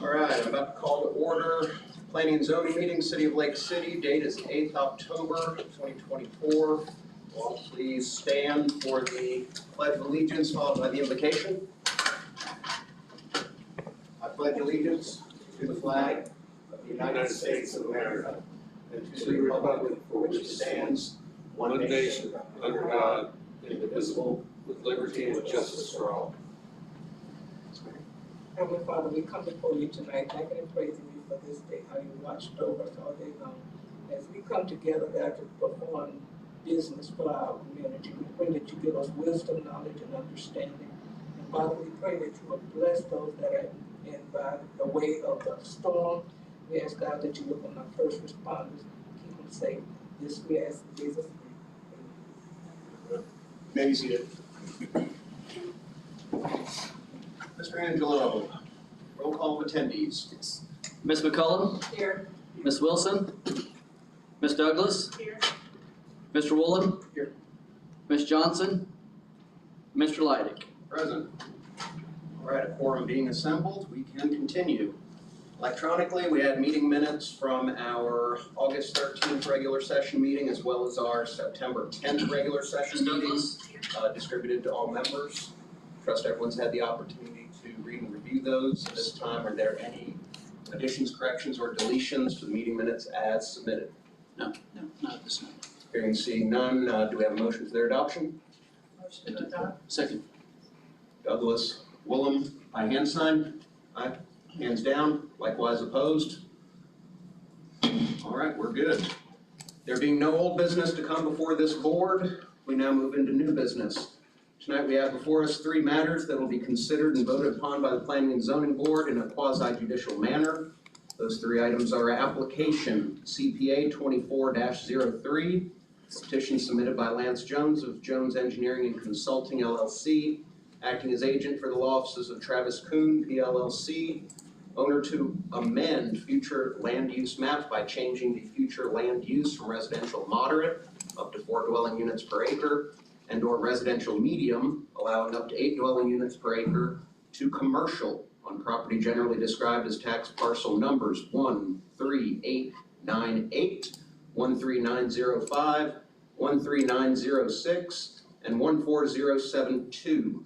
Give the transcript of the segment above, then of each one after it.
All right, I'm about to call to order Planning and Zoning meeting, City of Lake City. Date is 8th October 2024. All please stand for the Pledge of Allegiance followed by the invocation. I pledge allegiance to the flag of the United States of America and to the republic for which it stands, one nation, under God, indivisible, with liberty and justice for all. Heavenly Father, we come before you tonight, thanking and praising you for this day, how you watched over us all day long. As we come together, God, to perform business for our community, we pray that you give us wisdom, knowledge, and understanding. And Father, we pray that you will bless those that are in by the way of the storm. We ask, God, that you look on our first responders, keep them safe. This we ask in Jesus' name. May be seated. Mr. Angelo, roll call of attendees. Ms. McCullum? Here. Ms. Wilson? Ms. Douglas? Here. Mr. Woolen? Here. Ms. Johnson? Mr. Leidig? Present. All right, a quorum being assembled, we can continue. Electronically, we had meeting minutes from our August 13th regular session meeting as well as our September 10th regular session meeting distributed to all members. Trust everyone's had the opportunity to read and review those. This time, are there any additions, corrections, or deletions to the meeting minutes as submitted? No, not at this time. Hearing and seeing none, do we have a motion for their adoption? Motion to adopt. Second. Douglas, Willem, by hand sign. Aye. Hands down, likewise opposed. All right, we're good. There being no old business to come before this board, we now move into new business. Tonight we have before us three matters that will be considered and voted upon by the Planning and Zoning Board in a quasi-judicial manner. Those three items are application CPA 24-03, petition submitted by Lance Jones of Jones Engineering and Consulting LLC, acting as agent for the law offices of Travis Kuhn PLLC, owner to amend future land use map by changing the future land use from residential moderate up to 4 dwelling units per acre and or residential medium, allowing up to 8 dwelling units per acre, to commercial on property generally described as tax parcel numbers 13898, 13905, 13906, and 14072.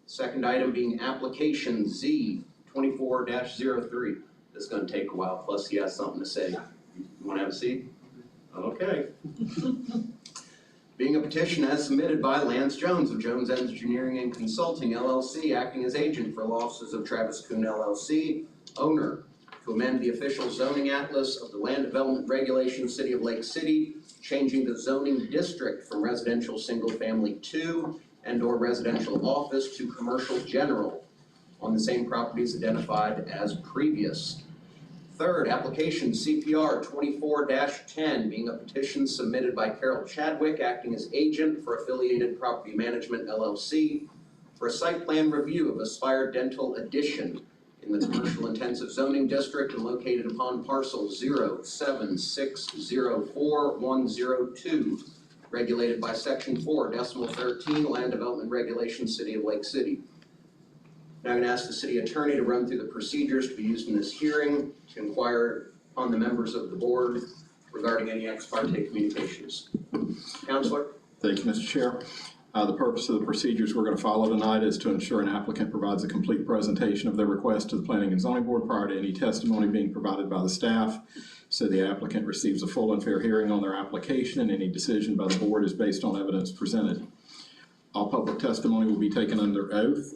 Second item being application Z 24-03. This is going to take a while, plus he has something to say. You want to have a seat? Okay. Being a petition as submitted by Lance Jones of Jones Engineering and Consulting LLC, acting as agent for law offices of Travis Kuhn LLC, owner, to amend the official zoning atlas of the Land Development Regulation City of Lake City, changing the zoning district from residential single family 2 and or residential office to commercial general on the same properties identified as previous. Third, application CPR 24-10, being a petition submitted by Carol Chadwick, acting as agent for Affiliated Property Management LLC, for a site plan review of Aspire Dental Addition in the Commercial Intensive Zoning District and located upon parcel 07604-102, regulated by section 4.13 Land Development Regulation City of Lake City. Now I'm going to ask the city attorney to run through the procedures to be used in this hearing to inquire on the members of the board regarding any ex parte communications. Counselor? Thank you, Mr. Chair. The purpose of the procedures we're going to follow tonight is to ensure an applicant provides a complete presentation of their request to the Planning and Zoning Board prior to any testimony being provided by the staff, so the applicant receives a full and fair hearing on their application, and any decision by the board is based on evidence presented. All public testimony will be taken under oath.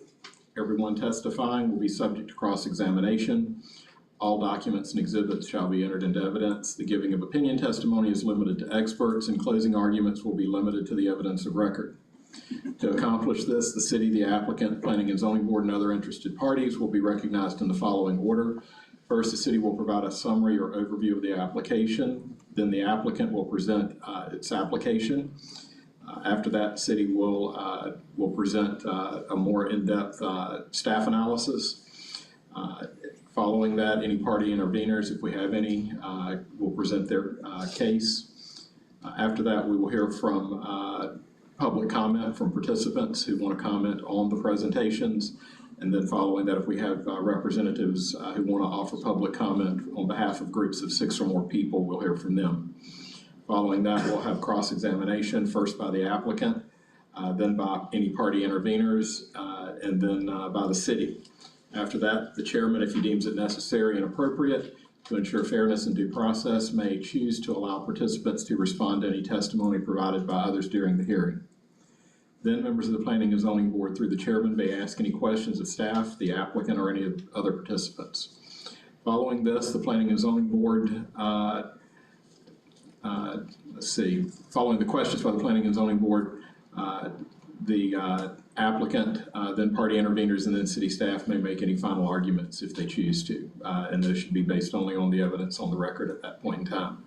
Everyone testifying will be subject to cross-examination. All documents and exhibits shall be entered into evidence. The giving of opinion testimony is limited to experts, and closing arguments will be limited to the evidence of record. To accomplish this, the city, the applicant, Planning and Zoning Board, and other interested parties will be recognized in the following order. First, the city will provide a summary or overview of the application. Then the applicant will present its application. After that, the city will present a more in-depth staff analysis. Following that, any party interveners, if we have any, will present their case. After that, we will hear from public comment from participants who want to comment on the presentations. And then following that, if we have representatives who want to offer public comment on behalf of groups of 6 or more people, we'll hear from them. Following that, we'll have cross-examination, first by the applicant, then by any party interveners, and then by the city. After that, the chairman, if he deems it necessary and appropriate to ensure fairness and due process, may choose to allow participants to respond to any testimony provided by others during the hearing. Then members of the Planning and Zoning Board, through the chairman, may ask any questions of staff, the applicant, or any other participants. Following this, the Planning and Zoning Board, following the questions by the Planning and Zoning Board, the applicant, then party interveners, and then city staff may make any final arguments if they choose to. And those should be based only on the evidence on the record at that point in time.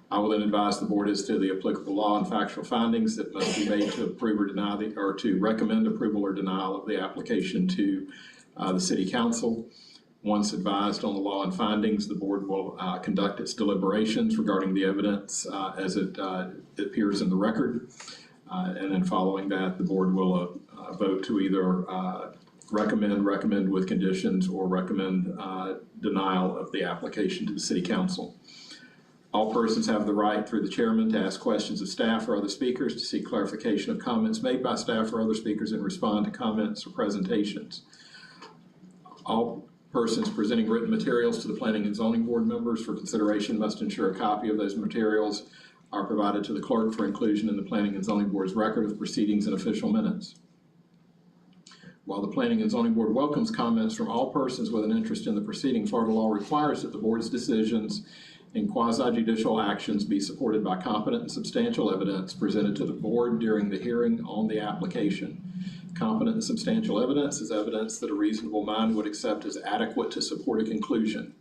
I will then advise the board as to the applicable law and factual findings that must be made to approve or deny or to recommend approval or denial of the application to the city council. Once advised on the law and findings, the board will conduct its deliberations regarding the evidence as it appears in the record. And then following that, the board will vote to either recommend with conditions, or recommend denial of the application to the city council. All persons have the right, through the chairman, to ask questions of staff or other speakers, to seek clarification of comments made by staff or other speakers, and respond to comments or presentations. All persons presenting written materials to the Planning and Zoning Board members for consideration must ensure a copy of those materials are provided to the clerk for inclusion in the Planning and Zoning Board's record of proceedings and official minutes. While the Planning and Zoning Board welcomes comments from all persons with an interest in the proceeding, Florida law requires that the board's decisions and quasi-judicial actions be supported by competent and substantial evidence presented to the board during the hearing on the application. Competent and substantial evidence is evidence that a reasonable mind would accept as adequate to support a conclusion.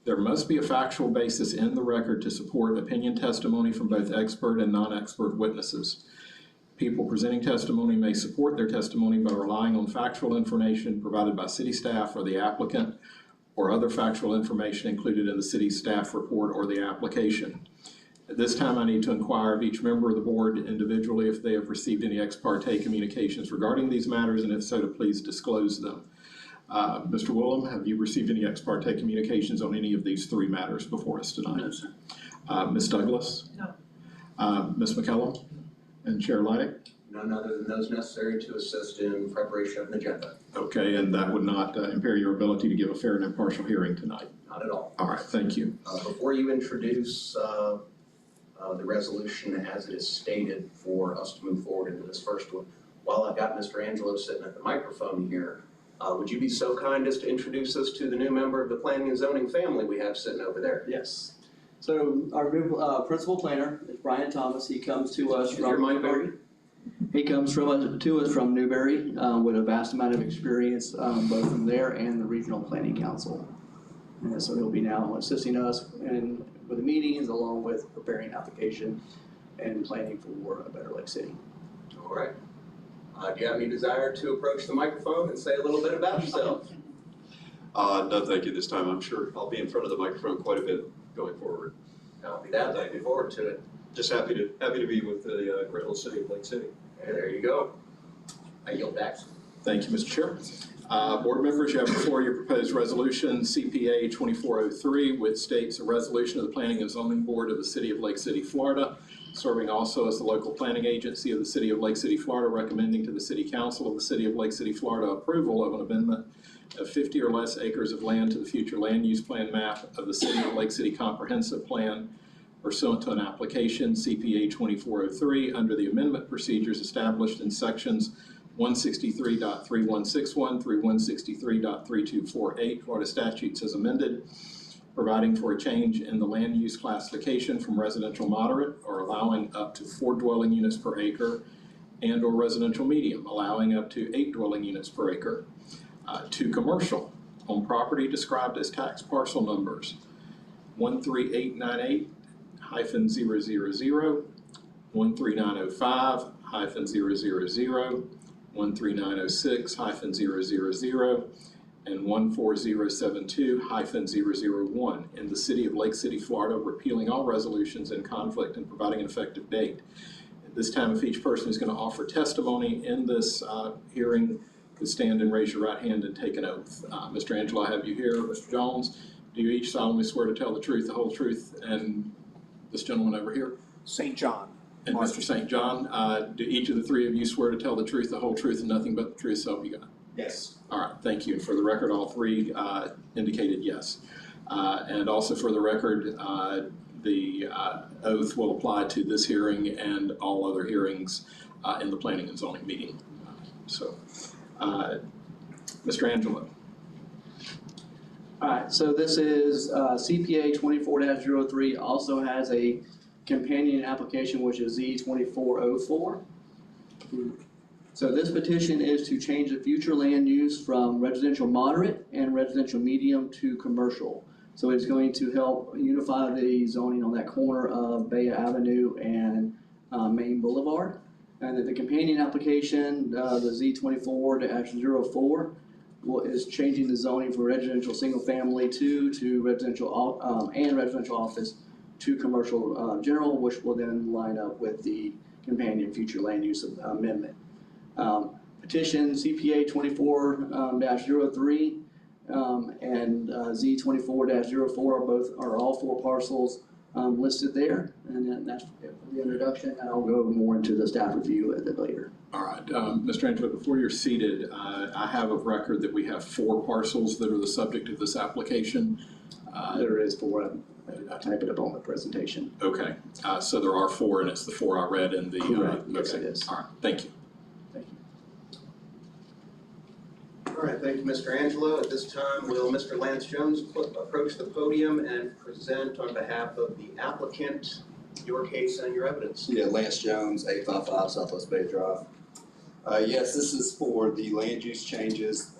There must be a factual basis in the record to support opinion testimony from both expert and non-expert witnesses. People presenting testimony may support their testimony by relying on factual information provided by city staff or the applicant, or other factual information included in the city staff report or the application. At this time, I need to inquire of each member of the board individually if they have received any ex parte communications regarding these matters, and if so, to please disclose them. Mr. Willem, have you received any ex parte communications on any of these 3 matters before us tonight? No, sir. Ms. Douglas? No. Ms. McCallum? And Chair Leidick? None other than those necessary to assist in preparation of an agenda. Okay, and that would not impair your ability to give a fair and impartial hearing tonight? Not at all. All right, thank you. Before you introduce the resolution as it is stated for us to move forward into this first one, while I've got Mr. Angelo sitting at the microphone here, would you be so kind as to introduce us to the new member of the Planning and Zoning family we have sitting over there? Yes. So our new principal planner is Brian Thomas. He comes to us Is your from mic on? Newberry. He comes to us from Newberry with a vast amount of experience, both from there and the Regional Planning Council. And so he'll be now assisting us with the meetings, along with preparing application and planning for a Better Lake City. All right. Do you have any desire to approach the microphone and say a little bit about yourself? No, thank you this time. I'm sure I'll be in front of the microphone quite a bit going forward. I'll be that. Looking forward to it. Just happy to be with the great little city of Lake City. Hey, there you go. I yield back. Thank you, Mr. Chair. Board members, you have before your proposed resolution CPA 2403, which states a resolution of the Planning and Zoning Board of the City of Lake City, Florida, serving also as the local planning agency of the City of Lake City, Florida, recommending to the City Council of the City of Lake City, Florida, approval of an amendment of 50 or less acres of land to the future land use plan map of the City of Lake City Comprehensive Plan pursuant to an application CPA 2403 under the amendment procedures established in sections 163.3161 through 163.3248 Florida statutes as amended, providing for a change in the land use classification from residential moderate, or allowing up to 4 dwelling units per acre, and or residential medium, allowing up to 8 dwelling units per acre, to commercial on property described as tax parcel numbers 13898-000, 13905-000, 13906-000, and 14072-001 in the City of Lake City, Florida, repealing all resolutions in conflict and providing an effective date. At this time, if each person is going to offer testimony in this hearing, Please stand and raise your right hand and take an oath. Mr. Angelo, I have you here. Mr. Jones, do you each solemnly swear to tell the truth, the whole truth, and this gentleman over here? St. John. And Mr. St. John, do each of the three of you swear to tell the truth, the whole truth, and nothing but the truth, so help you God? Yes. All right, thank you. And for the record, all three indicated yes. And also for the record, the oath will apply to this hearing and all other hearings in the planning and zoning meeting. Mr. Angelo. All right, so this is CPA 24-03, also has a companion application, which is Z2404. So this petition is to change the future land use from residential moderate and residential medium to commercial. So it's going to help unify the zoning on that corner of Bay Avenue and Main Boulevard. And then the companion application, the Z24-04, is changing the zoning from residential single family to residential and residential office to commercial general, which will then line up with the companion future land use amendment. Petition CPA 24-03 and Z24-04 are all four parcels listed there. And then that's it for the introduction, and I'll go more into the staff review a bit later. All right, Mr. Angelo, before you're seated, I have a record that we have 4 parcels that are the subject of this application. There is 4. I type it up on the presentation. Okay, so there are 4, and it's the 4 I read in the. Correct. Yes, okay. it is. All right, thank you. Thank you. All right, thank you, Mr. Angelo. At this time, will Mr. Lance Jones approach the podium and present on behalf of the applicant your case and your evidence? Yeah, Lance Jones, 855 Southwest Bay Drive. Yes, this is for the land use changes.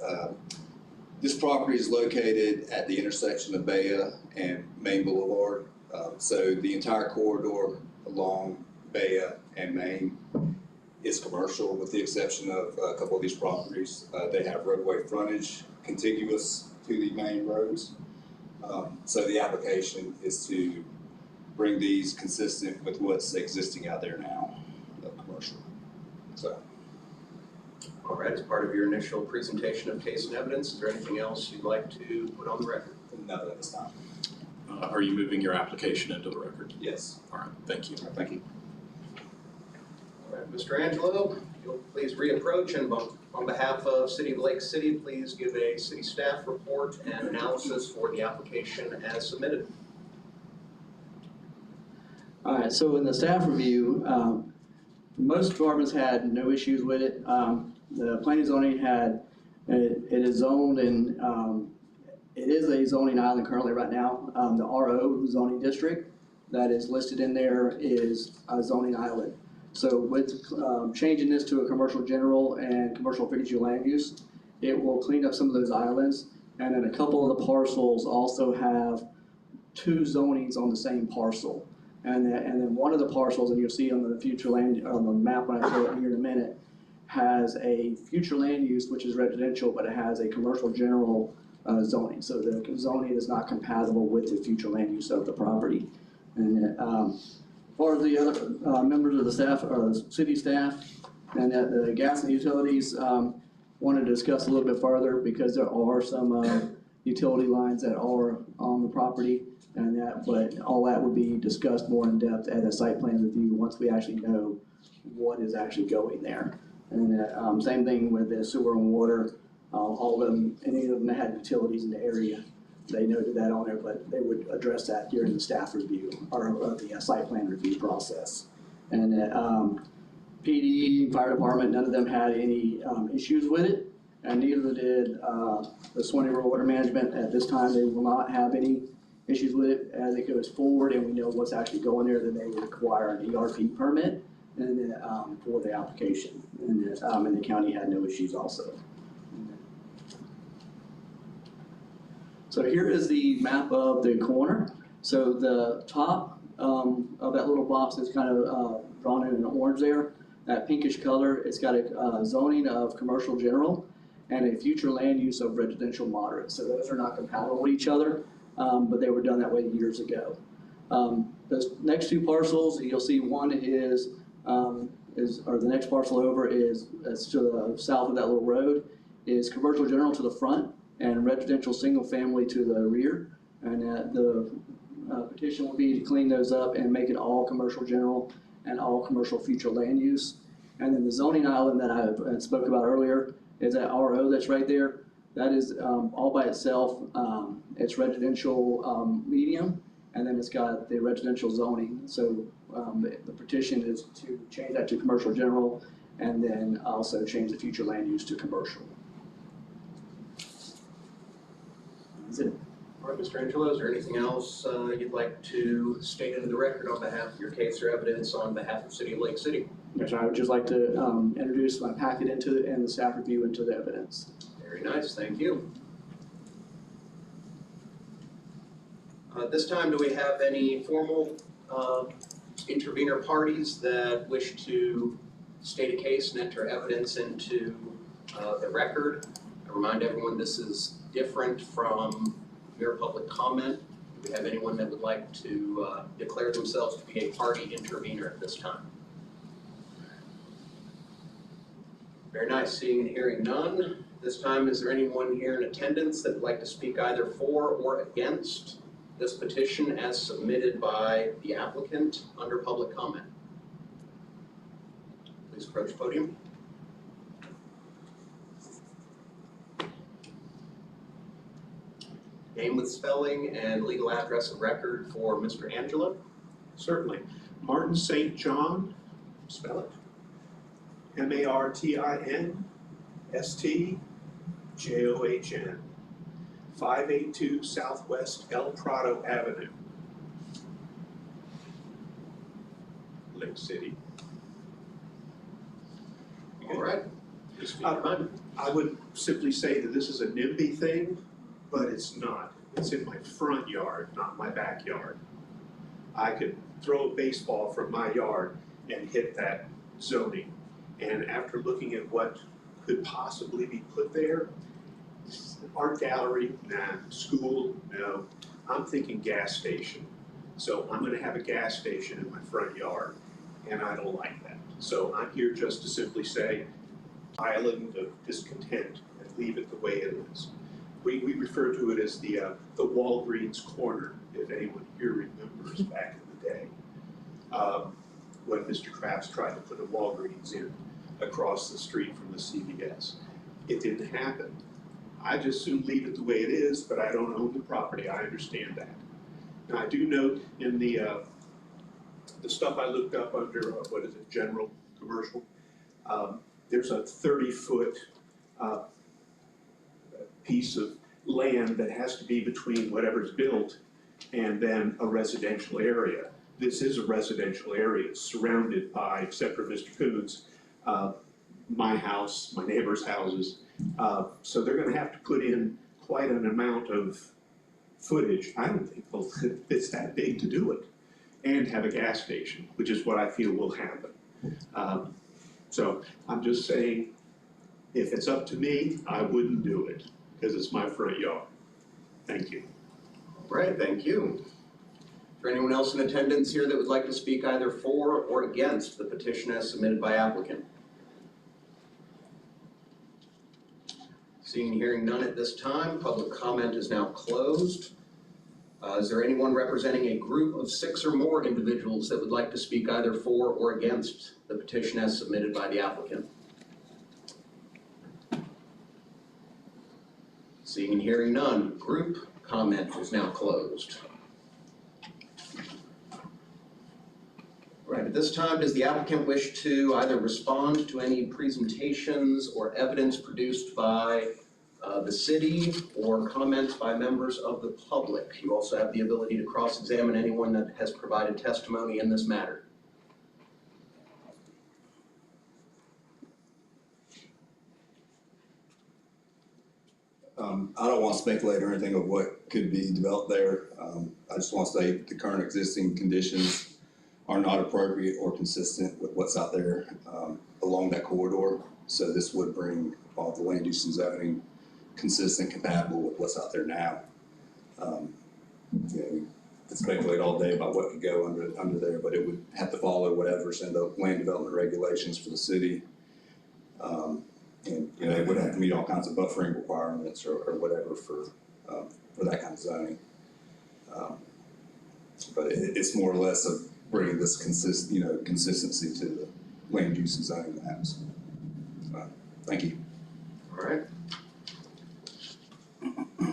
This property is located at the intersection of Bea and Main Boulevard. So the entire corridor along Bea and Main is commercial, with the exception of a couple of these properties. They have roadway frontage contiguous to the main roads. So the application is to bring these consistent with what's existing out there now, commercial. So. All right, as part of your initial presentation of case and evidence, is there anything else you'd like to put on the record? Nothing at this time. Are you moving your application into the record? Yes. All right, thank you. Thank you. All right, Mr. Angelo, if you'll please reapproach, and on behalf of City of Lake City, please give a city staff report and analysis for the application as submitted. All right, so in the staff review, most departments had no issues with it. The planning and zoning it is zoned and it is a zoning island currently right now. The RO zoning district that is listed in there is a zoning island. So with changing this to a commercial general and commercial future land use, it will clean up some of those islands. And then a couple of the parcels also have 2 zonings on the same parcel. And then one of the parcels, and you'll see on the future land, on the map when I show it here in a minute, has a future land use, which is residential, but it has a commercial general zoning. So the zoning is not compatible with the future land use of the property. And as far as the other members of the staff, or the city staff, and the gas and utilities, wanted to discuss a little bit further because there are some utility lines that are on the property. But all that would be discussed more in depth at a site plan review once we actually know what is actually going there. And same thing with the sewer and water, all of them, any of them that had utilities in the area, they noted that on there, but they would address that during the staff review or the site plan review process. And PD, fire department, none of them had any issues with it, and neither did the Swanee Rural Water Management. At this time, they will not have any issues with it. As it goes forward and we know what's actually going there, then they will require an ERP permit and for the application. And the county had no issues also. So here is the map of the corner. So the top of that little box is kind of drawn in orange there. That pinkish color, it's got a zoning of commercial general and a future land use of residential moderate. So those are not compatible with each other. But they were done that way years ago. Those next 2 parcels, you'll see one or the next parcel over is to the south of that little road, is commercial general to the front and residential single family to the rear. And the petition will be to clean those up and make it all commercial general and all commercial future land use. And then the zoning island that I spoke about earlier is that RO that's right there. That is all by itself. It's residential medium, and then it's got the residential zoning. So the petition is to change that to commercial general, and then also change the future land use to commercial. That's it. All right, Mr. Angelo, is there anything else you'd like to state into the record on behalf of your case or evidence on behalf of City of Lake City? Yes, I would just like to introduce my packet into and the staff review into the evidence. Very nice, thank you. At this time, do we have any formal intervener parties that wish to state a case and enter evidence into the record? I remind everyone this is different from mere public comment. Do we have anyone that would like to declare themselves to be a party intervener at this time? Very nice, seeing and hearing none. This time, is there anyone here in attendance that would like to speak either for or against this petition as submitted by the applicant under public comment? Please approach the podium. Name with spelling and legal address of record for Mr. Angelo. Certainly. Martin St. John, Spell it. MartinStJohn, 582 Southwest El Prado Avenue, Lake City. All right. Just speak your mind. I would simply say that this is a NIMBY thing, but it's not. It's in my front yard, not my backyard. I could throw a baseball from my yard and hit that zoning. And after looking at what could possibly be put there, art gallery, nah. School, no. I'm thinking gas station. So I'm gonna have a gas station in my front yard, and I don't like that. So I'm here just to simply say, island of discontent and leave it the way it is. We refer to it as the Walgreens corner, if anyone here remembers back in the day. When Mr. Crafts tried to put a Walgreens in across the street from the CVS. It didn't happen. I just soon leave it the way it is, but I don't own the property, I understand that. Now, I do note in the stuff I looked up under, what is it, general commercial, there's a 30-foot piece of land that has to be between whatever's built and then a residential area. This is a residential area, it's surrounded by, except for Mr. Coons, my house, my neighbor's houses. So they're gonna have to put in quite an amount of footage. I don't think it's that big to do it. And have a gas station, which is what I feel will happen. So I'm just saying, if it's up to me, I wouldn't do it, because it's my front yard. Thank you. All right, thank you. Is there anyone else in attendance here that would like to speak either for or against the petition as submitted by applicant? Seeing and hearing none at this time, public comment is now closed. Is there anyone representing a group of 6 or more individuals that would like to speak either for or against the petition as submitted by the applicant? Seeing and hearing none, group comment is now closed. Right, at this time, does the applicant wish to either respond to any presentations or evidence produced by the city or comments by members of the public? You also have the ability to cross-examine anyone that has provided testimony in this matter. I don't want to speculate or anything of what could be developed there. I just want to say the current existing conditions are not appropriate or consistent with what's out there along that corridor. So this would bring all the land use and zoning consistent, compatible with what's out there now. We could speculate all day about what could go under there, but it would have to follow whatever's in the land development regulations for the city. And, you know, they would have to meet all kinds of buffering requirements or whatever for that kind of zoning. But it's more or less of bringing this consistency to the land use and zoning maps. Thank you. All right.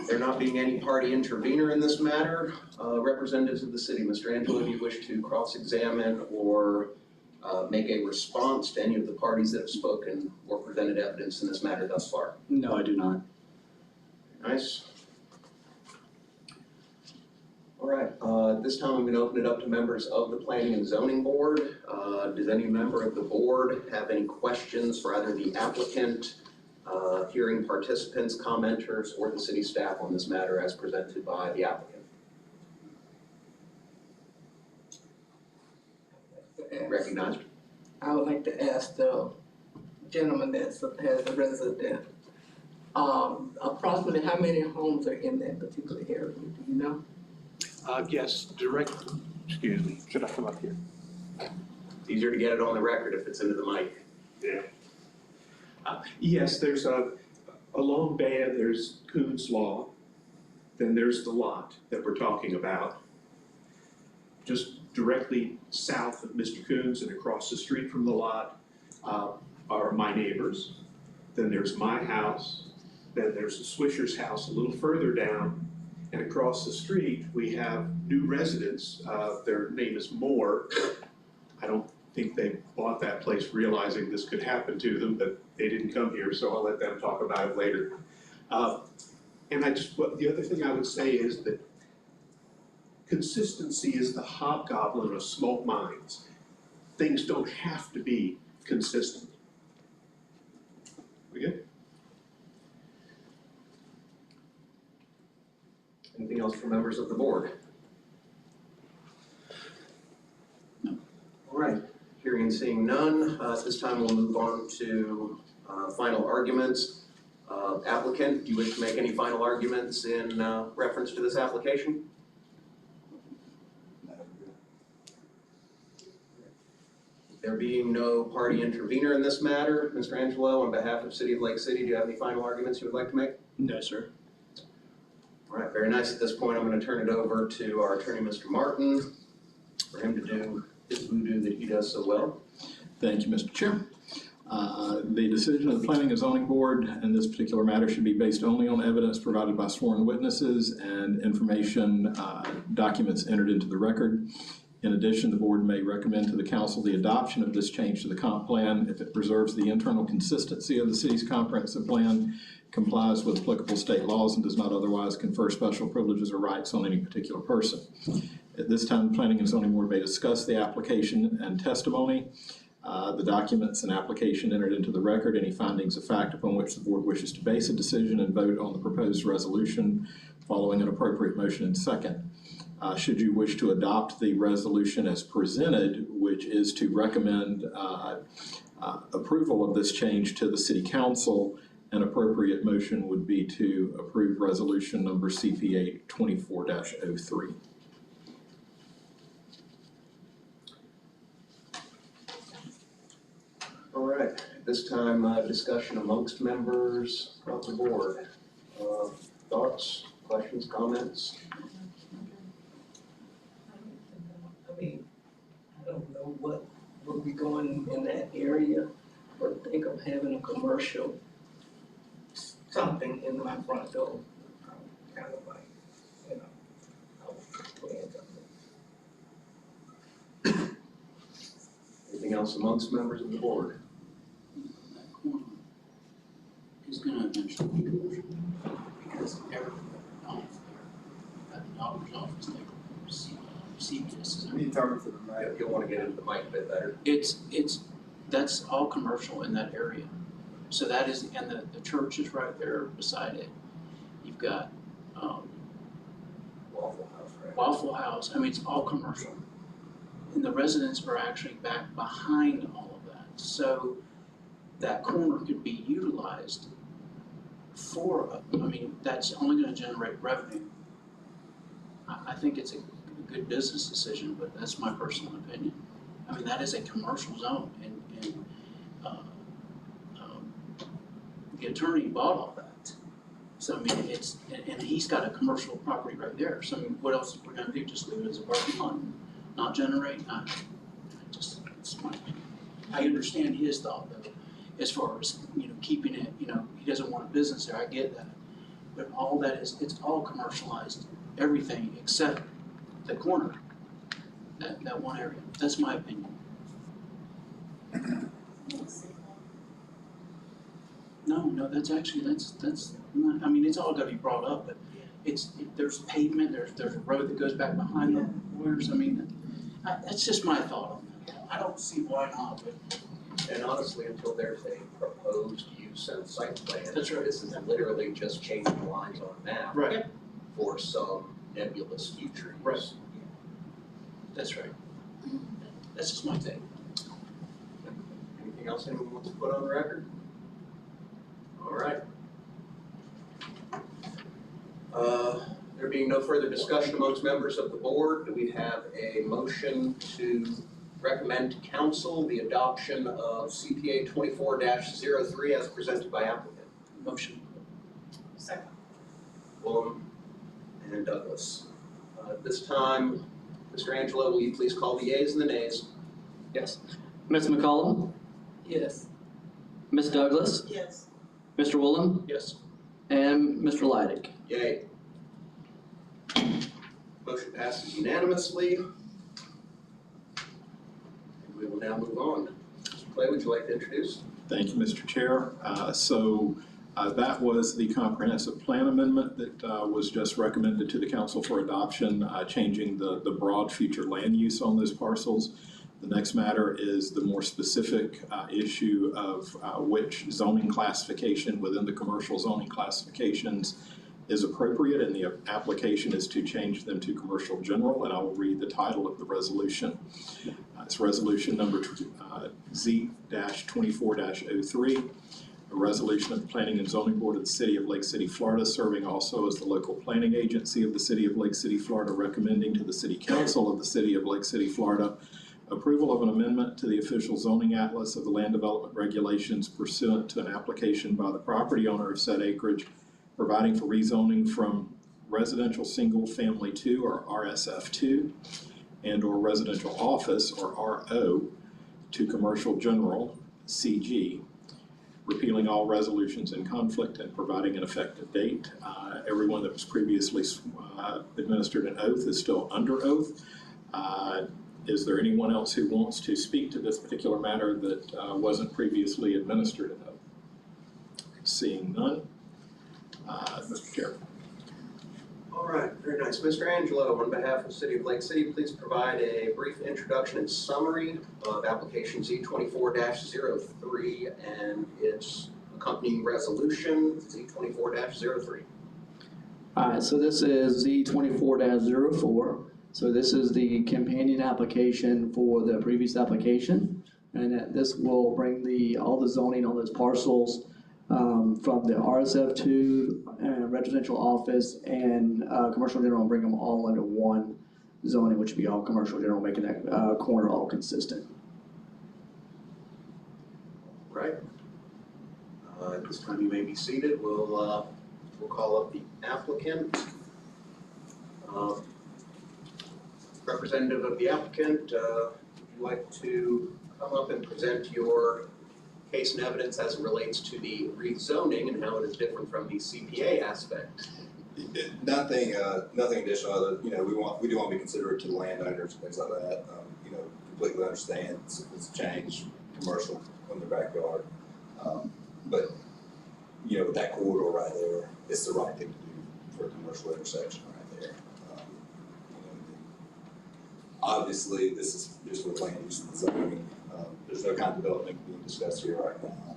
There not being any party intervener in this matter, representatives of the city, Mr. Angelo, do you wish to cross-examine or make a response to any of the parties that have spoken or presented evidence in this matter thus far? No, I do not. Nice. All right, at this time, I'm gonna open it up to members of the Planning and Zoning Board. Does any member of the board have any questions for either the applicant, hearing participants, commenters, or the city staff on this matter as presented by the applicant? Recognized. I would like to ask the gentleman that has a resident, approximately how many homes are in that particular area, do you know? Yes, excuse me, should I come up here? It's easier to get it on the record if it's into the mic. Yeah. Yes, there's along Baya, there's Coons Law, then there's the lot that we're talking about. Just directly south of Mr. Coons and across the street from the lot are my neighbors. Then there's my house, then there's the Swisher's house a little further down. And across the street, we have new residents, their name is Moore. I don't think they bought that place realizing this could happen to them, but they didn't come here, so I'll let them talk about it later. And the other thing I would say is that consistency is the hobgoblin of small minds. Things don't have to be consistent. We good? Anything else from members of the board? No. All right, hearing and seeing none, at this time we'll move on to final arguments. Applicant, do you wish to make any final arguments in reference to this application? There being no party intervener in this matter, Mr. Angelo, on behalf of City of Lake City, do you have any final arguments you would like to make? No, sir. All right, very nice. At this point, I'm going to turn it over to our attorney, Mr. Martin, for him to do his voodoo that he does so well. Thank you, Mr. Chair. The decision of the Planning and Zoning Board in this particular matter should be based only on evidence provided by sworn witnesses and information, documents entered into the record. In addition, the board may recommend to the council the adoption of this change to the comp plan if it preserves the internal consistency of the city's comprehensive plan, complies with applicable state laws, and does not otherwise confer special privileges or rights on any particular person. At this time, the Planning and Zoning Board may discuss the application and testimony, the documents and application entered into the record, any findings of fact upon which the board wishes to base a decision, and vote on the proposed resolution following an appropriate motion and second. Should you wish to adopt the resolution as presented, which is to recommend approval of this change to the city council, an appropriate motion would be to approve resolution number CPA 24-03. All right, at this time, discussion amongst members of the board. Thoughts, questions, comments? I mean, I don't know what would be going in that area, but think of having a commercial something in my front door. Kind of like, you know, I was playing something. Anything else amongst members of the board? That corner is gonna eventually be commercial, because everything off there, that doctor's office, they CVS. You need to talk to the mic. You'll want to get into the mic a bit better. That's all commercial in that area. So that is, and the church is right there beside it. You've got, Waffle House, right? Waffle House, I mean, it's all commercial. And the residents are actually back behind all of that. So that corner could be utilized for, that's only gonna generate revenue. I think it's a good business decision, but that's my personal opinion. I mean, that is a commercial zone and the attorney bought all that. So I mean, and he's got a commercial property right there, so I mean, what else we're gonna do, just leave it as a parking lot, and not generate? It's my opinion. I understand his thought though, as far as, keeping it, he doesn't want a business there, I get that. But all that is, it's all commercialized, everything except the corner, that one area, that's my opinion. No, that's not, I mean, it's all gotta be brought up, but there's pavement, there's a road that goes back behind the lawyers, I mean, that's just my thought on that. I don't see why not, but And honestly, until there's a proposed use and site plan. That's right. This is literally just changing lines on a map. Right. For some nebulous future use. Right. that's right. That's just my take. Anything else anyone wants to put on the record? All right. There being no further discussion amongst members of the board, do we have a motion to recommend to council the adoption of CPA 24-03 as presented by applicant? Motion. Second. Willem and Douglas. At this time, Mr. Angelo, will you please call the yeas and the nays? Yes. Ms. McCollum, Yes. Ms. Douglas, Yes. Mr. Willem, Yes. and Mr. Leidig. Yay. Motion passes unanimously. And we will now move on. Mr. Clay, would you like to introduce? Thank you, Mr. Chair. That was the comprehensive plan amendment that was just recommended to the council for adoption, changing the broad future land use on those parcels. The next matter is the more specific issue of which zoning classification within the commercial zoning classifications is appropriate, and the application is to change them to commercial general, and I will read the title of the resolution. It's resolution number Z-24-03, a resolution of the Planning and Zoning Board of the City of Lake City, Florida, serving also as the local planning agency of the City of Lake City, Florida, recommending to the City Council of the City of Lake City, Florida, approval of an amendment to the official zoning atlas of the land development regulations pursuant to an application by the property owner of said acreage, providing for rezoning from residential single family 2 or RSF2 and or residential office or RO to commercial general CG, repealing all resolutions in conflict and providing an effective date. Everyone that was previously administered an oath is still under oath. Is there anyone else who wants to speak to this particular matter that wasn't previously administered an oath? Seeing none. Mr. Chair. All right, very nice. Mr. Angelo, on behalf of the City of Lake City, please provide a brief introduction and summary of application Z-24-03 and its accompanying resolution, Z-24-03. All right, so this is Z-24-04. So this is the companion application for the previous application. And this will bring all the zoning on those parcels from the RSF2 residential office and commercial general, and bring them all into one zoning, which would be all commercial general, making that corner all consistent. Right. At this time, you may be seated. We'll call up the applicant. Representative of the applicant, would you like to come up and present your case and evidence as it relates to the rezoning and how it is different from the CPA aspect? Nothing additional other, we do want to be considerate to the landowners and things like that. Completely understand it's a change, commercial in their backyard. But, with that corridor right there, it's the right thing to do for a commercial intersection right there. Obviously, this is just with land use and zoning. There's no kind of development being discussed here right now.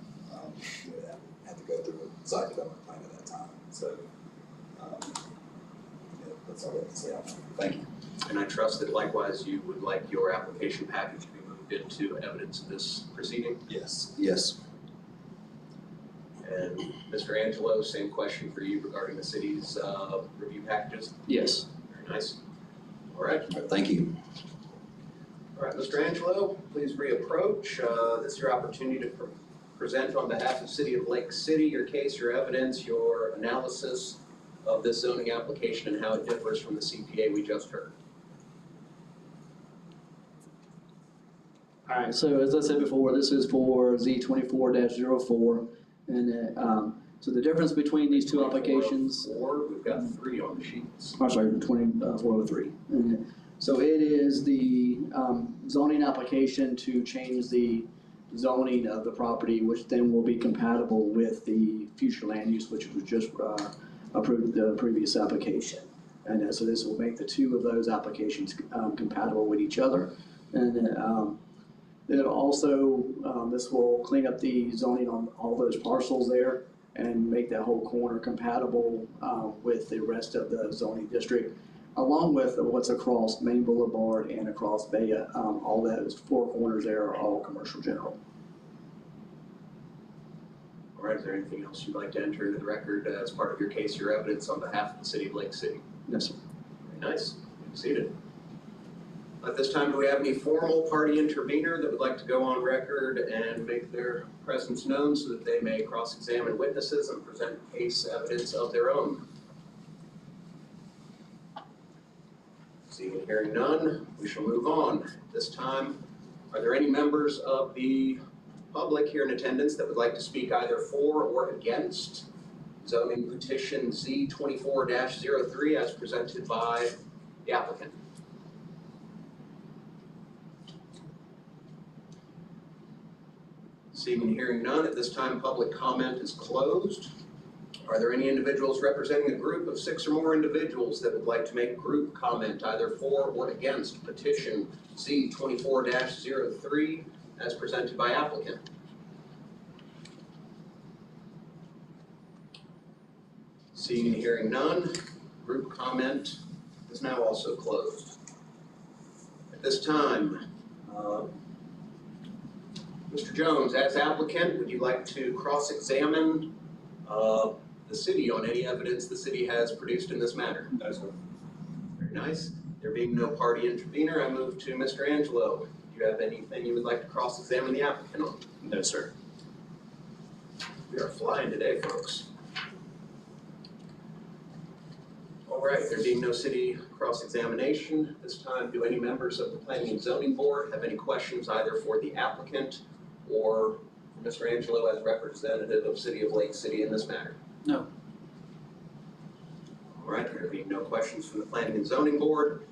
Have to go through a site development plan at that time. So, that's all I have to say on that. Thank you. And I trust that likewise you would like your application package to be moved into evidence of this proceeding. Yes. Yes. And Mr. Angelo, same question for you regarding the city's review packages. Yes. Very nice. All right. Thank you. All right, Mr. Angelo, please reapproach. This is your opportunity to present on behalf of City of Lake City your case, your evidence, your analysis of this zoning application and how it differs from the CPA we just heard. All right, so as I said before, this is for Z 24-04, and so the difference between these two applications. We've got 3 on the sheets. I'm sorry, 2403. And so it is the zoning application to change the zoning of the property, which then will be compatible with the future land use, which was just approved the previous application. And so this will make the 2 of those applications compatible with each other. And it also, this will clean up the zoning on all those parcels there and make that whole corner compatible with the rest of the zoning district, along with what's across Main Boulevard and across Bay. All those 4 corners there are all commercial general. All right, is there anything else you'd like to enter into the record as part of your case, your evidence on behalf of the City of Lake City? Yes, sir. Very nice. Be seated. At this time, do we have any formal party intervener that would like to go on record and make their presence known so that they may cross-examine witnesses and present case evidence of their own? Seeing and hearing none, we shall move on. At this time, are there any members of the public here in attendance that would like to speak either for or against zoning petition Z 24-03 as presented by the applicant? Seeing and hearing none, at this time public comment is closed. Are there any individuals representing a group of 6 or more individuals that would like to make group comment either for or against petition Z 24-03 as presented by applicant? Seeing and hearing none, group comment is now also closed. At this time, Mr. Jones, as applicant, would you like to cross-examine the city on any evidence the city has produced in this matter? No, sir. Very nice. There being no party intervener, I move to Mr. Angelo. Do you have anything you would like to cross-examine the applicant on? No, sir. We are flying today, folks. All right, there being no city cross-examination, at this time, do any members of the Planning and Zoning Board have any questions either for the applicant or for Mr. Angelo as representative of City of Lake City in this matter? No. All right, there being no questions from the Planning and Zoning Board.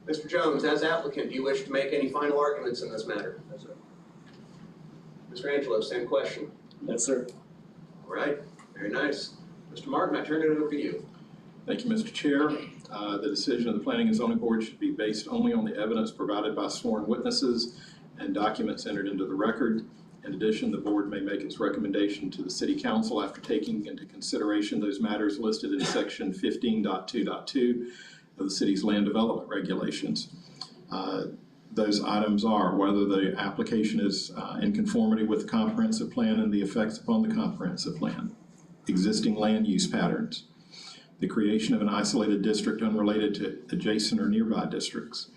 Mr. Jones, as applicant, do you wish to make any final arguments in this matter? Yes, sir. Mr. Angelo, same question. Yes, sir. All right, very nice. Mr. Martin, I turn it over to you. Thank you, Mr. Chair. The decision of the Planning and Zoning Board should be based only on the evidence provided by sworn witnesses and documents entered into the record. In addition, the board may make its recommendation to the City Council after taking into consideration those matters listed in section 15.2.2 of the city's land development regulations. Those items are whether the application is in conformity with the comprehensive plan and the effects upon the comprehensive plan, existing land use patterns, the creation of an isolated district unrelated to adjacent or nearby districts,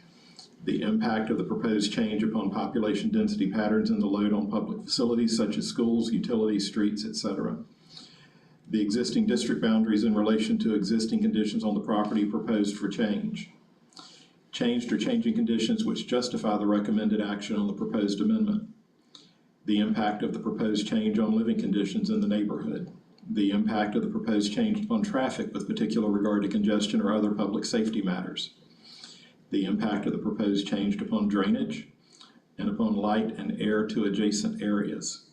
the impact of the proposed change upon population density patterns and the load on public facilities such as schools, utilities, streets, etc., the existing district boundaries in relation to existing conditions on the property proposed for change, changed or changing conditions which justify the recommended action on the proposed amendment, the impact of the proposed change on living conditions in the neighborhood, the impact of the proposed change upon traffic with particular regard to congestion or other public safety matters, the impact of the proposed change upon drainage and upon light and air to adjacent areas,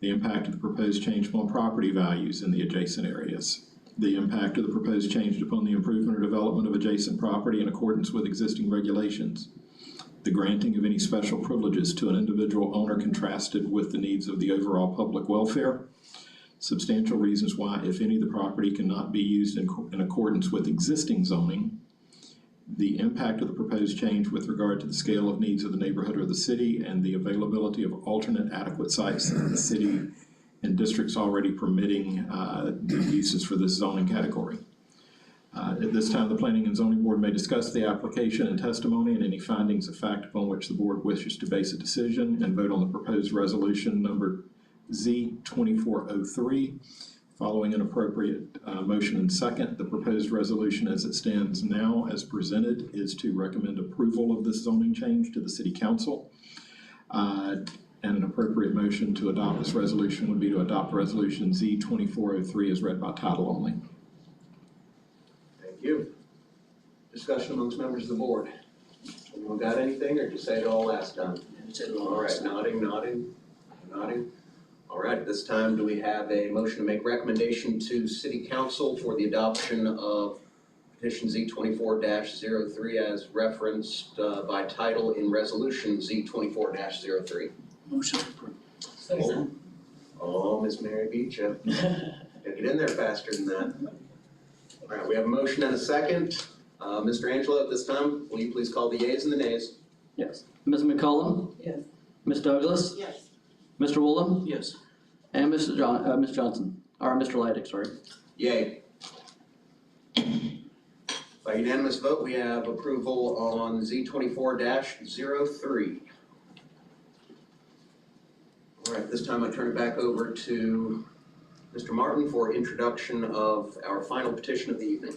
the impact of the proposed change upon property values in the adjacent areas, the impact of the proposed change upon the improvement or development of adjacent property in accordance with existing regulations, the granting of any special privileges to an individual owner contrasted with the needs of the overall public welfare, substantial reasons why, if any, the property cannot be used in accordance with existing zoning, the impact of the proposed change with regard to the scale of needs of the neighborhood or the city, and the availability of alternate adequate sites in the city and districts already permitting the uses for this zoning category. At this time, the Planning and Zoning Board may discuss the application and testimony and any findings of fact upon which the board wishes to base a decision and vote on the proposed resolution number Z2403. Following an appropriate motion and second, the proposed resolution as it stands now as presented is to recommend approval of this zoning change to the City Council. And an appropriate motion to adopt this resolution would be to adopt Resolution Z2403 as read by title only. Thank you. Discussion amongst members of the board. Anyone got anything, or did you say it all last time? All right, nodding. All right, this time, do we have a motion to make recommendation to City Council for the adoption of petition Z24-03 as referenced by title in resolution Z24-03? Motion approved. Second. Oh, Miss Mary beat you. Gotta get in there faster than that. All right, we have a motion and a second. Mr. Angelo, at this time, will you please call the yeas and the nays? Yes. Ms. McCollum? Yes. Ms. Douglas? Yes. Mr. Woolham? Yes. And Ms. Johnson, or Mr. Leidig, sorry. Yay. By unanimous vote, we have approval on Z24-03. All right, this time I turn it back over to Mr. Martin for introduction of our final petition of the evening.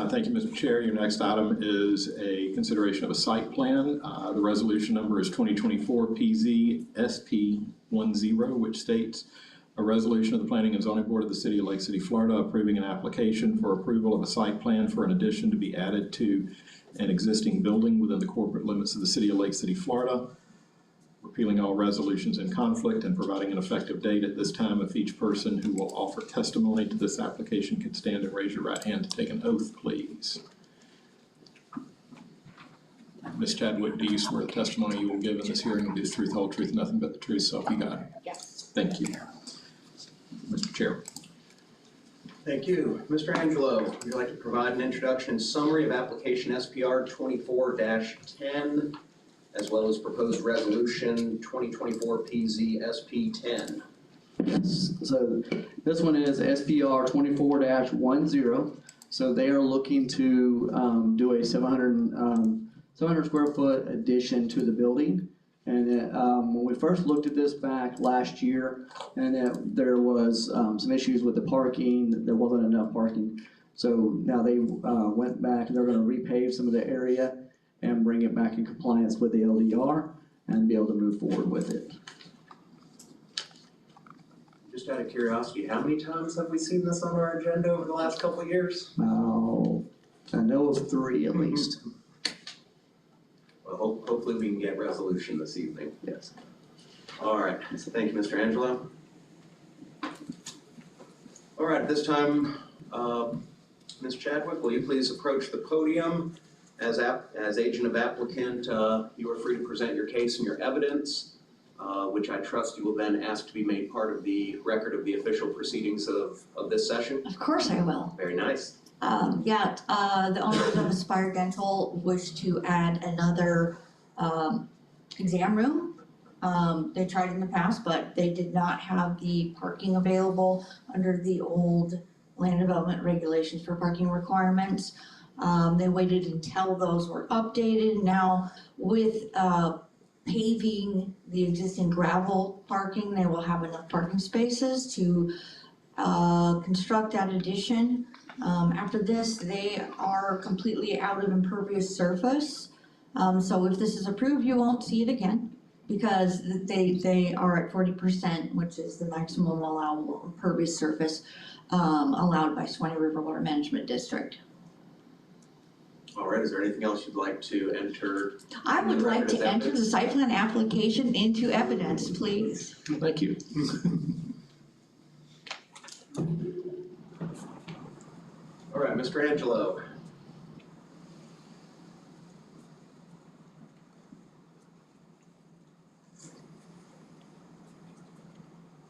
Thank you, Mr. Chair. Your next item is a consideration of a site plan. The resolution number is 2024 PZ-SP10, which states a resolution of the Planning and Zoning Board of the City of Lake City, Florida, approving an application for approval of a site plan for an addition to be added to an existing building within the corporate limits of the City of Lake City, Florida, repealing all resolutions in conflict and providing an effective date. At this time, if each person who will offer testimony to this application could stand and raise your right hand to take an oath, please. Ms. Chadwick, do you swear the testimony you will give in this hearing will be the truth, whole truth, nothing but the truth, so help you God? Yes. Thank you. Mr. Chair. Thank you. Mr. Angelo, would you like to provide an introduction and summary of application SPR 24-10, as well as proposed resolution 2024 PZ-SP10? Yes, so this one is SPR 24-10. So they are looking to do a 700 square foot addition to the building. And when we first looked at this back last year, and there was some issues with the parking, there wasn't enough parking. So now they went back and they're gonna repave some of the area and bring it back in compliance with the LDR and be able to move forward with it. Just out of curiosity, how many times have we seen this on our agenda over the last couple of years? I know of 3 at least. Well, hopefully we can get resolution this evening. Yes. All right, thank you, Mr. Angelo. All right, at this time, Ms. Chadwick, will you please approach the podium? As agent of applicant, you are free to present your case and your evidence, which I trust you will then ask to be made part of the record of the official proceedings of this session. Of course I will. Very nice. The owners of Aspire Dental wish to add another exam room. They tried in the past, but they did not have the parking available under the old land development regulations for parking requirements. They waited until those were updated. Now with paving the existing gravel parking, they will have enough parking spaces to construct that addition. After this, they are completely out of impervious surface. So if this is approved, you won't see it again because they are at 40%, which is the maximum allowable impervious surface allowed by Suwannee River Water Management District. All right, is there anything else you'd like to enter? I would The like record to of enter the evidence? site plan application into evidence, please. Thank you. All right, Mr. Angelo.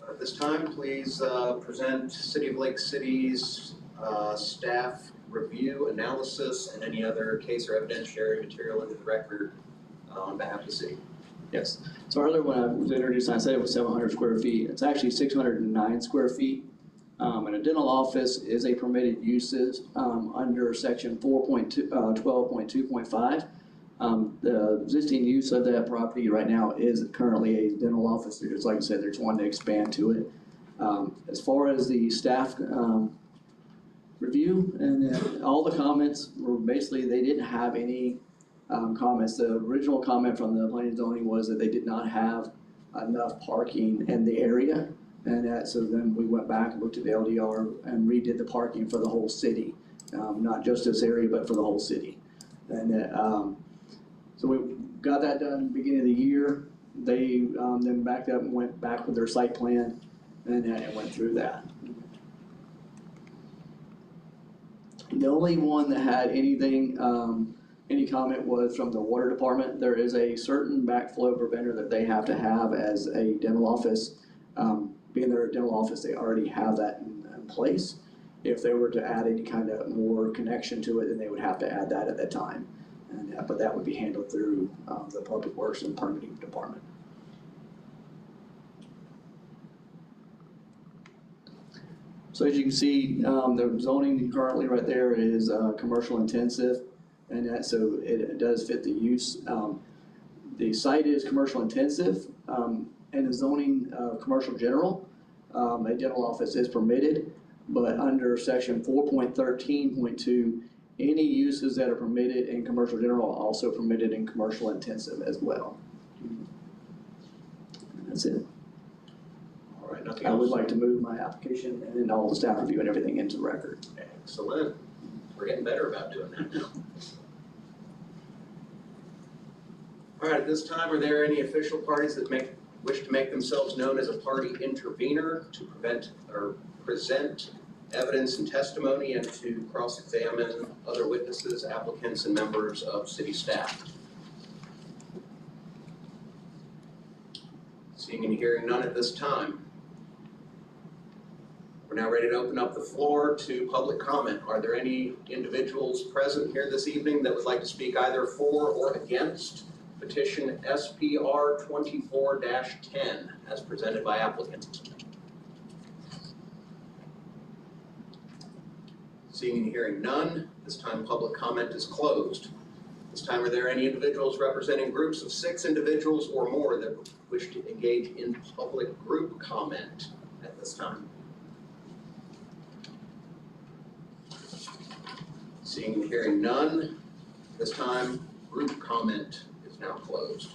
At this time, please present City of Lake City's staff review, analysis, and any other case or evidentiary material into the record on behalf of the city. Yes. So earlier when I was introduced, I said it was 700 square feet. It's actually 609 square feet. And a dental office is a permitted uses, under section 12.2.5. The existing use of that property right now is currently a dental office. There's, like I said, there's one to expand to it. As far as the staff, review, and all the comments were basically, they didn't have any, comments. The original comment from the planning and zoning was that they did not have enough parking in the area. And so then we went back and looked at the LDR and redid the parking for the whole city, not just this area, but for the whole city. And so we got that done beginning of the year. They then backed up and went back with their site plan and went through that. The only one that had anything, any comment was from the water department. There is a certain backflow preventer that they have to have as a dental office. Being their dental office, they already have that in place. If they were to add any kind of more connection to it, then they would have to add that at that time. And, but that would be handled through the Public Works and Permitting Department. So as you can see, the zoning currently right there is commercial intensive, and that, so it does fit the use. The site is commercial intensive, and the zoning commercial general, a dental office is permitted, but under section 4.13.2, any uses that are permitted in commercial general are also permitted in commercial intensive as well. And that's it. All right, nothing I would else? like to move my application and then all the staff review and everything into the record. Excellent. We're getting better about doing that now. All right, at this time, are there any official parties that wish to make themselves known as a party intervener to prevent or present evidence and testimony and to cross-examine other witnesses, applicants, and members of city staff? Seeing and hearing none at this time. We're now ready to open up the floor to public comment. Are there any individuals present here this evening that would like to speak either for or against petition SPR 24-10 as presented by applicant? Seeing and hearing none, this time public comment is closed. This time, are there any individuals representing groups of 6 individuals or more that wish to engage in public group comment at this time? Seeing and hearing none, this time group comment is now closed.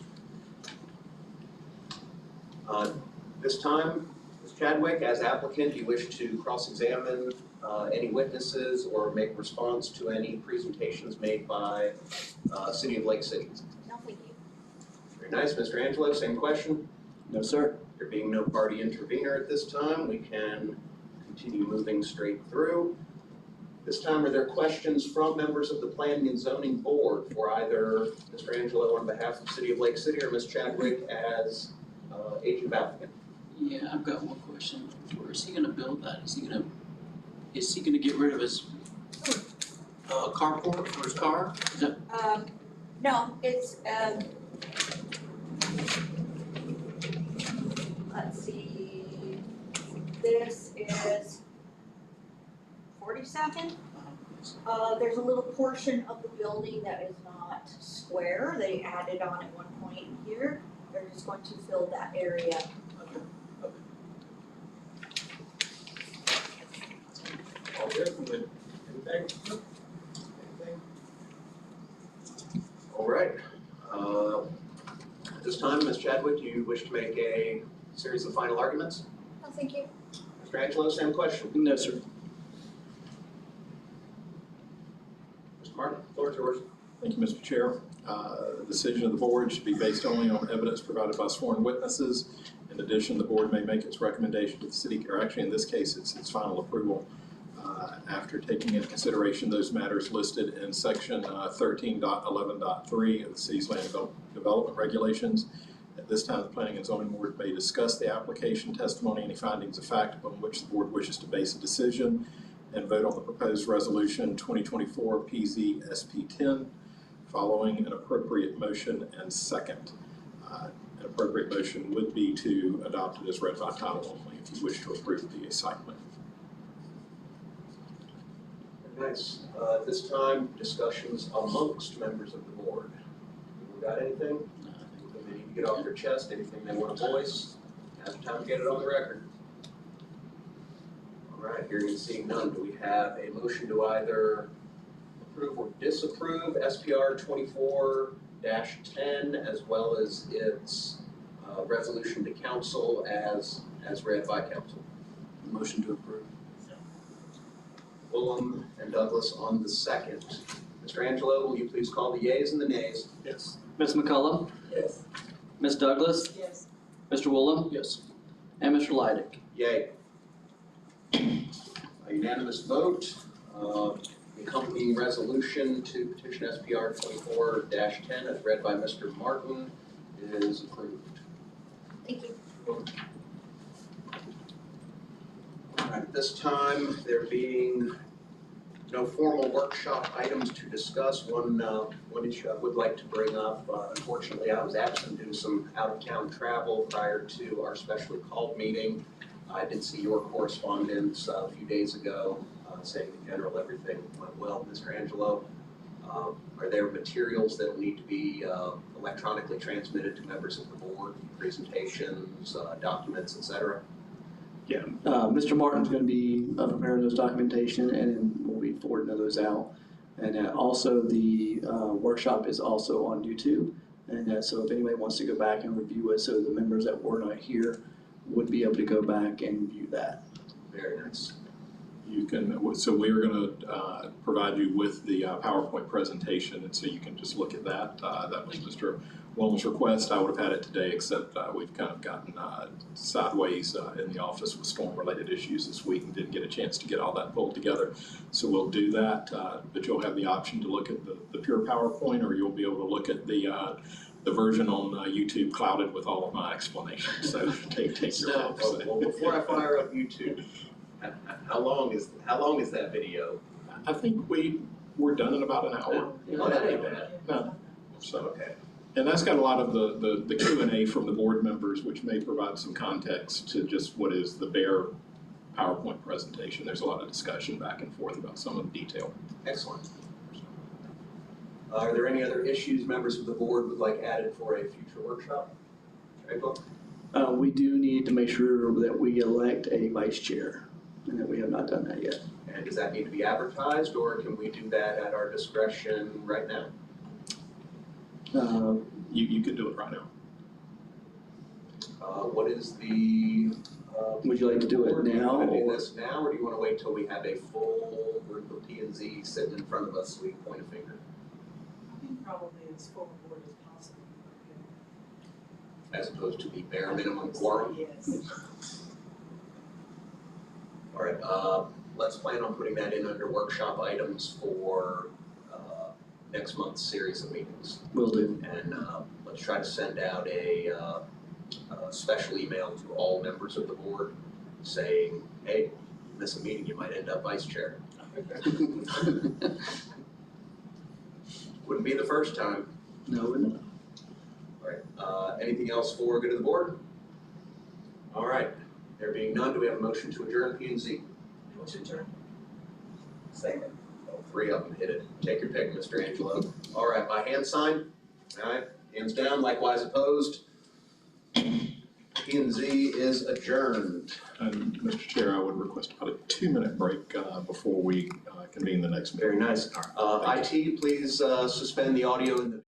This time, Ms. Chadwick, as applicant, you wish to cross-examine any witnesses or make response to any presentations made by City of Lake City? No, thank you. Very nice. Mr. Angelo, same question? No, sir. There being no party intervener at this time, we can continue moving straight through. This time, are there questions from members of the Planning and Zoning Board for either Mr. Angelo on behalf of City of Lake City or Ms. Chadwick as agent applicant? Yeah, I've got one question. Where is he gonna build that? Is he gonna get rid of his carport for his car? Is that, No, it's, let's see, this is 42nd. There's a little portion of the building that is not square, they added on at one point here. They're just going to fill that area. All good? Anything? All right. At this time, Ms. Chadwick, do you wish to make a series of final arguments? No, thank you. Mr. Angelo, same question. No, sir. Mr. Martin, the floor is yours. Thank you, Mr. Chair. The decision of the board should be based only on evidence provided by sworn witnesses. In addition, the board may make its recommendation to the city, or actually in this case, it's its final approval after taking into consideration those matters listed in section 13.11.3 of the city's land development regulations. At this time, the Planning and Zoning Board may discuss the application, testimony, any findings of fact upon which the board wishes to base a decision, and vote on the proposed resolution 2024 PZ SP 10 following an appropriate motion and second. An appropriate motion would be to adopt it as read by title only if you wish to approve the site plan. Nice. At this time, discussions amongst members of the board. Anyone got anything? Anything they need to get off their chest, anything they want to voice? Now's the time to get it on the record. All right, hearing and seeing none, do we have a motion to either approve or disapprove SPR 24-10 as well as its resolution to council as read by council? Motion to approve. Willem and Douglas on the second. Mr. Angelo, will you please call the yeas and the nays? Yes. Ms. McCullough, Yes. Ms. Douglas, Yes. Mr. Woolham, Yes. and Mr. Leidick. Yay. A unanimous vote. The accompanying resolution to petition SPR 24-10 as read by Mr. Martin is approved. Thank you. All right, at this time, there being no formal workshop items to discuss, one issue I would like to bring up. Unfortunately, I was absent due to some out-of-town travel prior to our specially called meeting. I did see your correspondence a few days ago saying in general everything went well. Mr. Angelo, are there materials that will need to be electronically transmitted to members of the board, presentations, documents, et cetera? Mr. Martin's gonna be preparing those documentation and we'll be forwarding those out. And also the workshop is also on YouTube. And so if anybody wants to go back and review it, so the members that were not here would be able to go back and view that. Very nice. You can, so we are gonna provide you with the PowerPoint presentation, and so you can just look at that. That was Mr. Williams' request. I would have had it today, except we've kind of gotten sideways in the office with storm-related issues this week and didn't get a chance to get all that pulled together. So we'll do that, but you'll have the option to look at the pure PowerPoint, or you'll be able to look at the version on YouTube clouded with all of my explanations. So take your pick. Well, before I fire up YouTube, how long is that video? I think we're done in about an hour. Oh, that ain't bad. No. So, Okay. and that's got a lot of the Q&A from the board members, which may provide some context to just what is the bare PowerPoint presentation. There's a lot of discussion back and forth about some of the detail. Excellent. Are there any other issues members of the board would like added for a future workshop? April? We do need to make sure that we elect a vice chair, and that we have not done that yet. And does that need to be advertised, or can we do that at our discretion right now? You can do it right now. What is the? Would you like to do it Do you now, want to do or- this now, or do you want to wait till we have a full group of P and Z sitting in front of us so we can point a finger? I think probably as full a board as possible. As opposed to the bare minimum quorum? Yes. All right, let's plan on putting that in under workshop items for next month's series of meetings. Will do. And let's try to send out a special email to all members of the board saying, hey, you miss a meeting, you might end up vice chair. Wouldn't be the first time. No, we're not. All right, anything else for good of the board? All right, there being none, do we have a motion to adjourn P and Z? Motion to. Second. All three of them hit it. Take your pick, Mr. Angelo. All right, by hand sign. All right, hands down, likewise opposed. P and Z is adjourned. And Mr. Chair, I would request about a 2-minute break before we convene the next meeting. Very nice. IT, please suspend the audio in the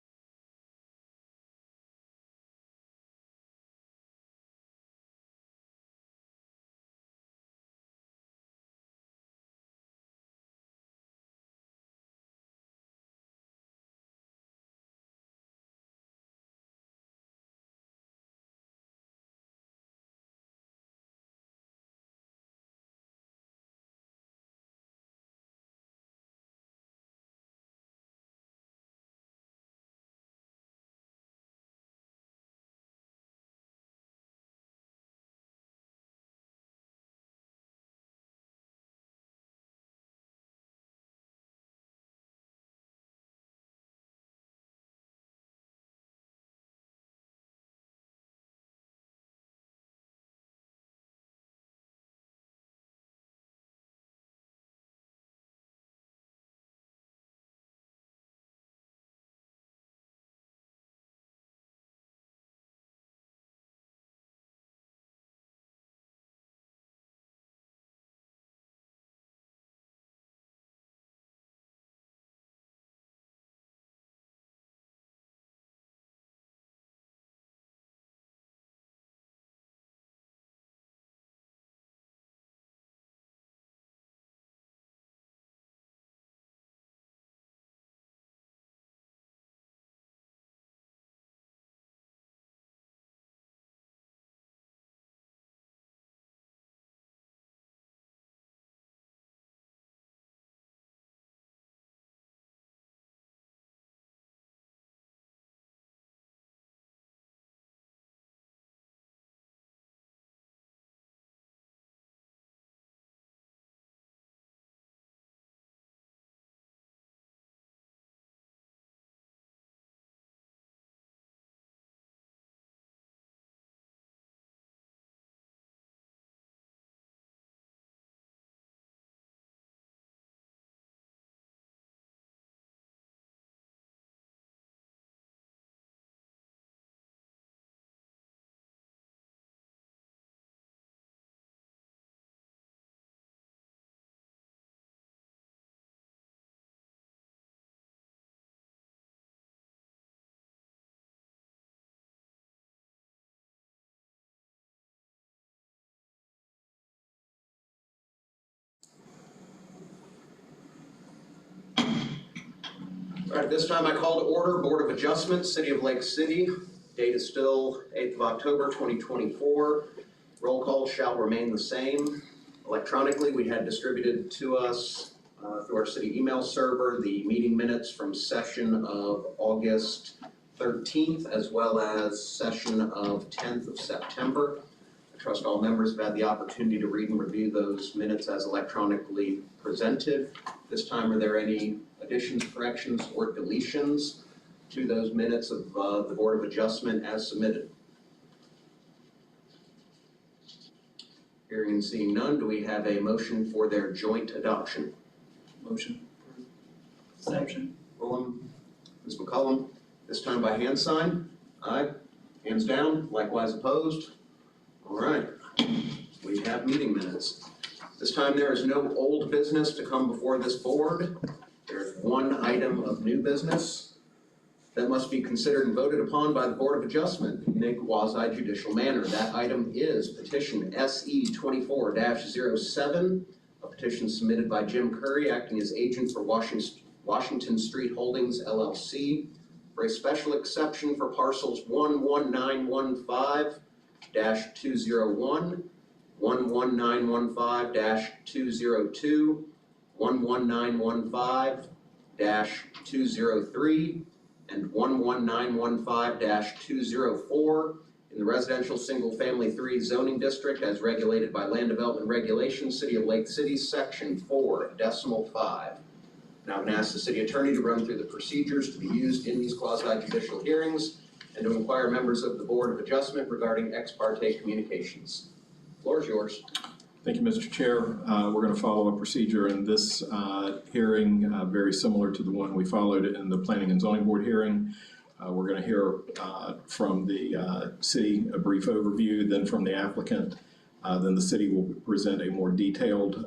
right, at this time I call to order Board of Adjustment, City of Lake City. Date is still 8th of October, 2024. Roll call shall remain the same. Electronically, we had distributed to us through our city email server the meeting minutes from session of August 13th as well as session of 10th of September. I trust all members have had the opportunity to read and review those minutes as electronically presented. This time, are there any additions, corrections, or deletions to those minutes of the Board of Adjustment as submitted? Hearing and seeing none, do we have a motion for their joint adoption? Motion. Exception. Willem, Ms. McCollum, this time by hand sign. Aye. Hands down, likewise opposed. All right, we have meeting minutes. This time there is no old business to come before this board. There's one item of new business that must be considered and voted upon by the Board of Adjustment in a quasi-judicial manner. That item is petition SE 24-07, a petition submitted by Jim Curry, acting as agent for Washington Street Holdings LLC, for a special exception for parcels 11915-201, 11915-202, 11915-203, and 11915-204 in the residential single-family 3 zoning district as regulated by Land Development Regulations, City of Lake City, Section 4.5. Now I'm going to ask the city attorney to run through the procedures to be used in these quasi-judicial hearings and to inquire members of the Board of Adjustment regarding ex parte communications. The floor is yours. Thank you, Mr. Chair. We're going to follow a procedure in this hearing very similar to the one we followed in the Planning and Zoning Board hearing. We're going to hear from the city a brief overview, then from the applicant. Then the city will present a more detailed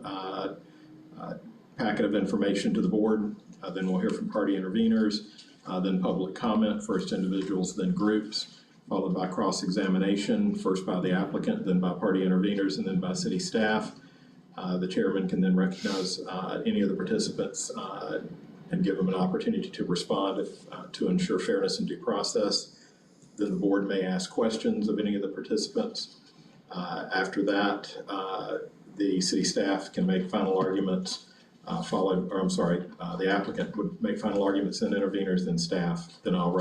packet of information to the board. Then we'll hear from party interveners, then public comment, first individuals, then groups, followed by cross-examination, first by the applicant, then by party interveners, and then by city staff. The chairman can then recognize any of the participants and give them an opportunity to respond to ensure fairness and due process. Then the board may ask questions of any of the participants. After that, the city staff can make final arguments, the applicant would make final arguments, then interveners, then staff. Then I'll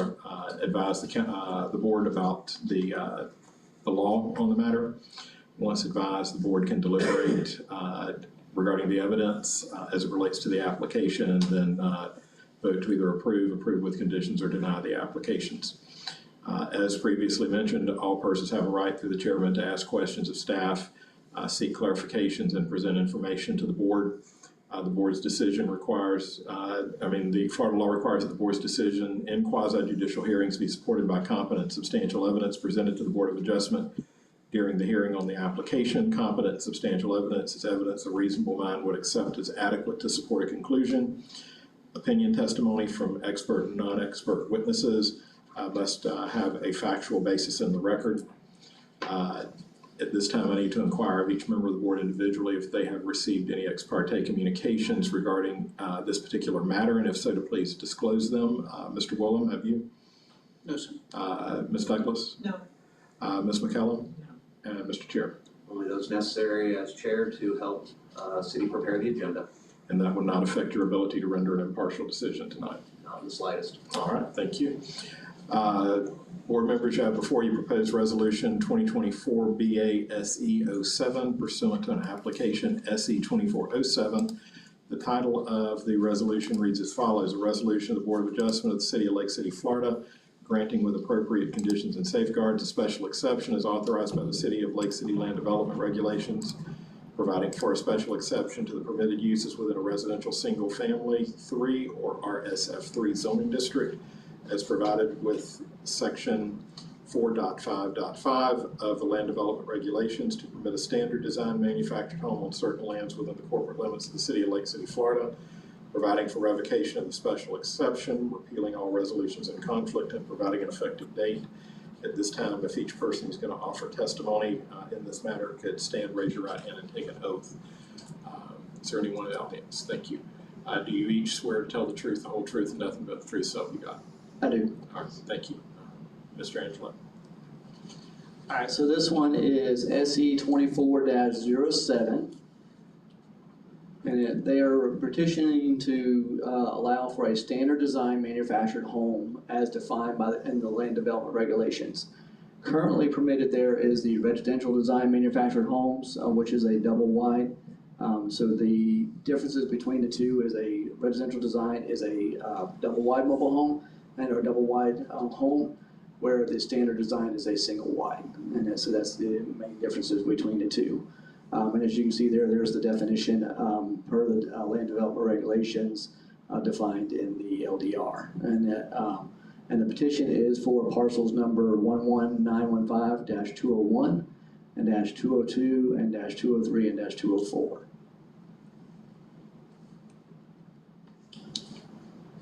advise the board about the law on the matter. Once advised, the board can deliberate regarding the evidence as it relates to the application, and then vote to either approve with conditions, or deny the applications. As previously mentioned, all persons have a right through the chairman to ask questions of staff, seek clarifications, and present information to the board. The board's decision requires, the Florida law requires that the board's decision in quasi-judicial hearings be supported by competent substantial evidence presented to the Board of Adjustment during the hearing on the application. Competent substantial evidence is evidence a reasonable mind would accept as adequate to support a conclusion. Opinion testimony from expert and non-expert witnesses must have a factual basis in the record. At this time, I need to inquire of each member of the board individually if they have received any ex parte communications regarding this particular matter, and if so, to please disclose them. Mr. Willem, have you? No, sir. Ms. Douglas? No. Ms. McCallum? And Mr. Chair? Only those necessary as chair to help city prepare the agenda. And that would not affect your ability to render an impartial decision tonight? Not in the slightest. All right, thank you. Board members, you have before you proposed resolution 2024 BASE 07 pursuant to an application SE 2407. The title of the resolution reads as follows: a resolution of the Board of Adjustment of the City of Lake City, Florida, granting with appropriate conditions and safeguards a special exception as authorized by the City of Lake City Land Development Regulations, providing for a special exception to the permitted uses within a residential single-family 3 or RSF3 zoning district, as provided with section 4.5.5 of the Land Development Regulations, to permit a standard design manufactured home on certain lands within the corporate limits of the City of Lake City, Florida, providing for revocation of the special exception, repealing all resolutions in conflict, and providing an effective date. At this time, if each person who's going to offer testimony in this matter could stand, raise your right hand, and take an oath. Is there anyone in the audience? Thank you. Do you each swear to tell the truth, the whole truth, and nothing but the truth, so help you God? I do. All right, thank you. Mr. Angelo. All right, so this one is SE 24-07. And they are petitioning to allow for a standard design manufactured home as defined in the land development regulations. Currently permitted there is the residential design manufactured homes, which is a double wide. So the differences between the two is a residential design is a double wide mobile home and a double wide home, where the standard design is a single wide. And so that's the main differences between the two. And as you can see there, there's the definition per the land development regulations defined in the LDR. And the petition is for parcels number 11915-201 and -202 and -203 and -204.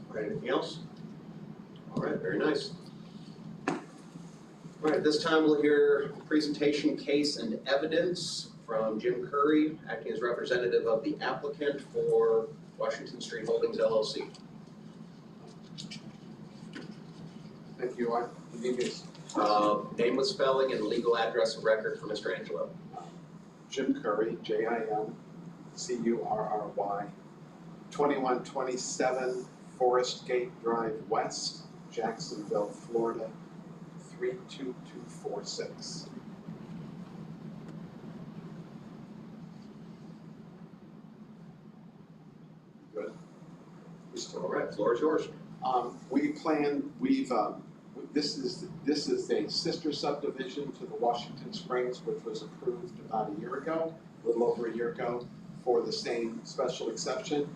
All right, anything else? All right, very nice. All right, at this time we'll hear presentation, case, and evidence from Jim Curry, acting as representative of the applicant for Washington Street Holdings LLC. Thank you. I believe it's Name with spelling and legal address of record for Mr. Angelo. Jim Curry, JIMCURRY, 2127 Forest Gate Drive West, Jacksonville, Florida, 32246. Good. All right, floor is yours. This is a sister subdivision to the Washington Springs, which was approved about a year ago, a little over a year ago, for the same special exception.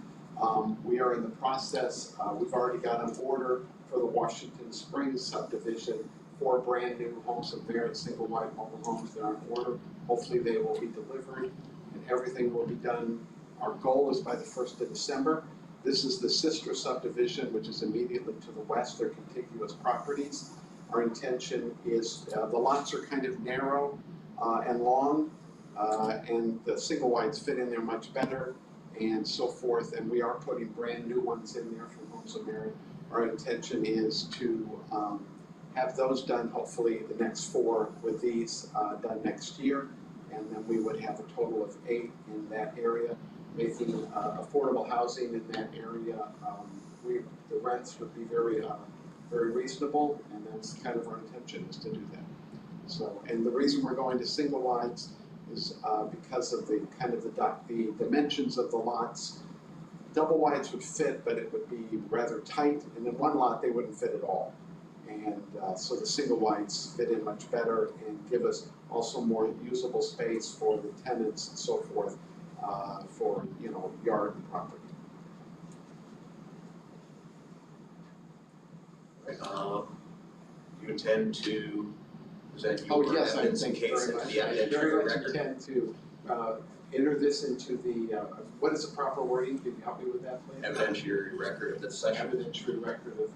We are in the process, we've already got an order for the Washington Springs subdivision for brand new homes of merit, single wide mobile homes that are in order. Hopefully they will be delivered and everything will be done. Our goal is by the 1st of December. This is the sister subdivision, which is immediately to the west. They're contiguous properties. Our intention is, the lots are kind of narrow and long, and the single wides fit in there much better and so forth. And we are putting brand new ones in there from Homes of Merit. Our intention is to have those done, hopefully the next 4 with these done next year. And then we would have a total of 8 in that area, making affordable housing in that area. The rents would be very reasonable, and that's kind of our intention, is to do that. So, and the reason we're going to single wides is because of the dimensions of the lots. Double wides would fit, but it would be rather tight, and in one lot they wouldn't fit at all. And so the single wides fit in much better and give us also more usable space for the tenants and so forth, for yard and property. You intend to present your Yes, evidence in thank you case very of much. the I evidentiary very much record? intend to enter this into the, what is the proper wording? Can you help me with that, please? Evidentiary record of this session. Evidentiary record of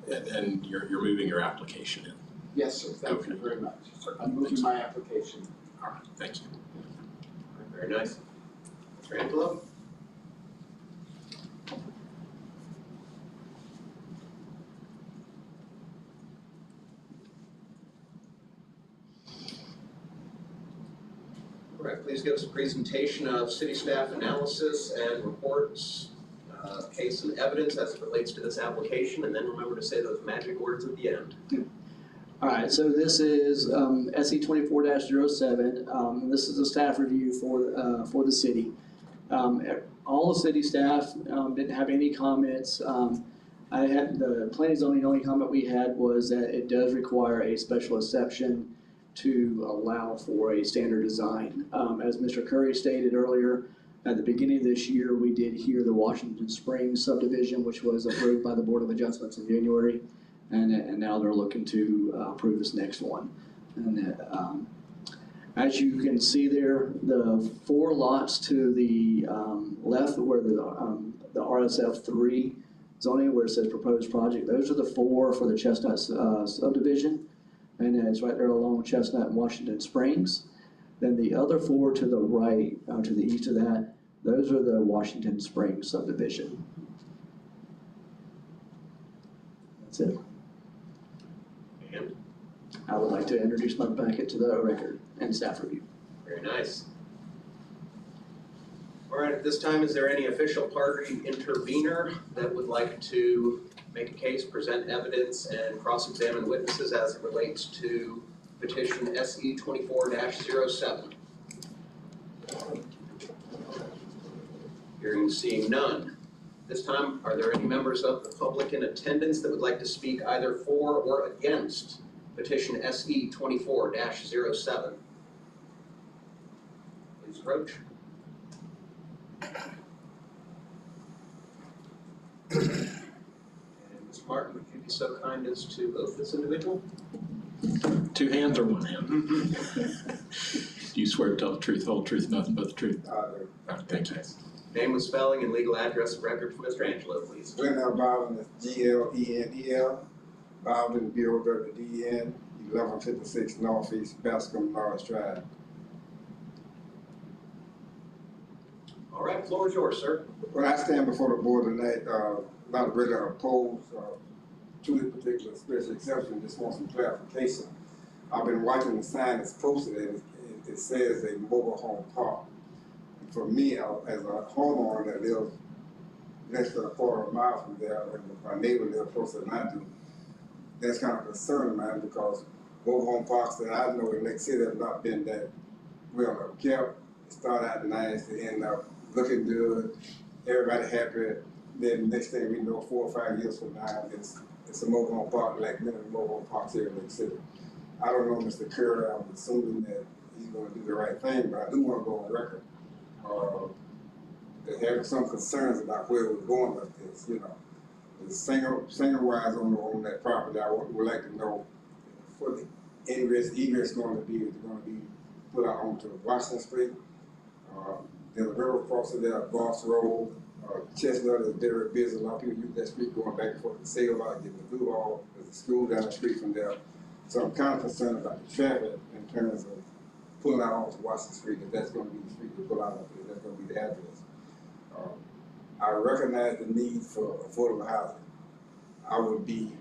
the time. And you're moving your application in. Yes, sir, thank you very much. I'm moving my application. All right, thank you. Very nice. Mr. Angelo? All right, please give us a presentation of city staff analysis and reports, case and evidence as it relates to this application, and then remember to say those magic words at the end. All right, so this is SE 24-07. This is a staff review for the city. All the city staff didn't have any comments. The planning zoning, the only comment we had was that it does require a special exception to allow for a standard design. As Mr. Curry stated earlier, at the beginning of this year, we did hear the Washington Springs subdivision, which was approved by the Board of Adjustments in January. And now they're looking to approve this next one. And as you can see there, the 4 lots to the left where the RSF3 zoning, where it says proposed project, those are the 4 for the Chestnut subdivision. And it's right there along Chestnut and Washington Springs. Then the other 4 to the right, to the east of that, those are the Washington Springs subdivision. That's it. And, I would like to introduce my packet to the record and staff review. very nice. All right, at this time, is there any official party intervener that would like to make a case, present evidence, and cross-examine witnesses as it relates to petition SE 24-07? Hearing and seeing none. This time, are there any members of the public in attendance that would like to speak either for or against petition SE 24-07? Please approach. And Ms. Martin, would you be so kind as to oath this individual? 2 hands or 1 hand? Do you swear to tell the truth, whole truth, nothing but the truth? Thank you. Name with spelling and legal address of record for Mr. Angelo, please. Glenn L. Bowden is Glenel, Bowden, B-O-W-D-E-N, 1156 Northeast Bascom Norris Drive. All right, floor is yours, sir. When I stand before the board tonight, not really opposed to this particular special exception, just want some clarification. I've been watching the sign that's posted and it says a mobile home park. For me, as a homeowner that lives less than a quarter of a mile from there, and my neighbor lives closer than I do, that's kind of a concern of mine because mobile home parks that I know in Lake City have not been that well kept. They start out nice, they end up looking good, everybody happy. Then next thing we know, 4 or 5 years from now, it's a mobile home park like many mobile home parks here in Lake City. I don't know Mr. Curry, I'm assuming that he's going to do the right thing, but I do want to go on record. Having some concerns about where we're going with this, you know. The singer-wise on that property, I would like to know what the egress going to be. Is it going to be put out onto Washington Street? There's a railroad crossing there, Boss Road, Chestnut is very busy. A lot of people use that street going back and forth to Sale Lot, getting to Duval. There's a school down the street from there. So I'm kind of concerned about the traffic in terms of pulling out onto Washington Street, if that's going to be the street to pull out of, if that's going to be the address. I recognize the need for affordable housing. I would be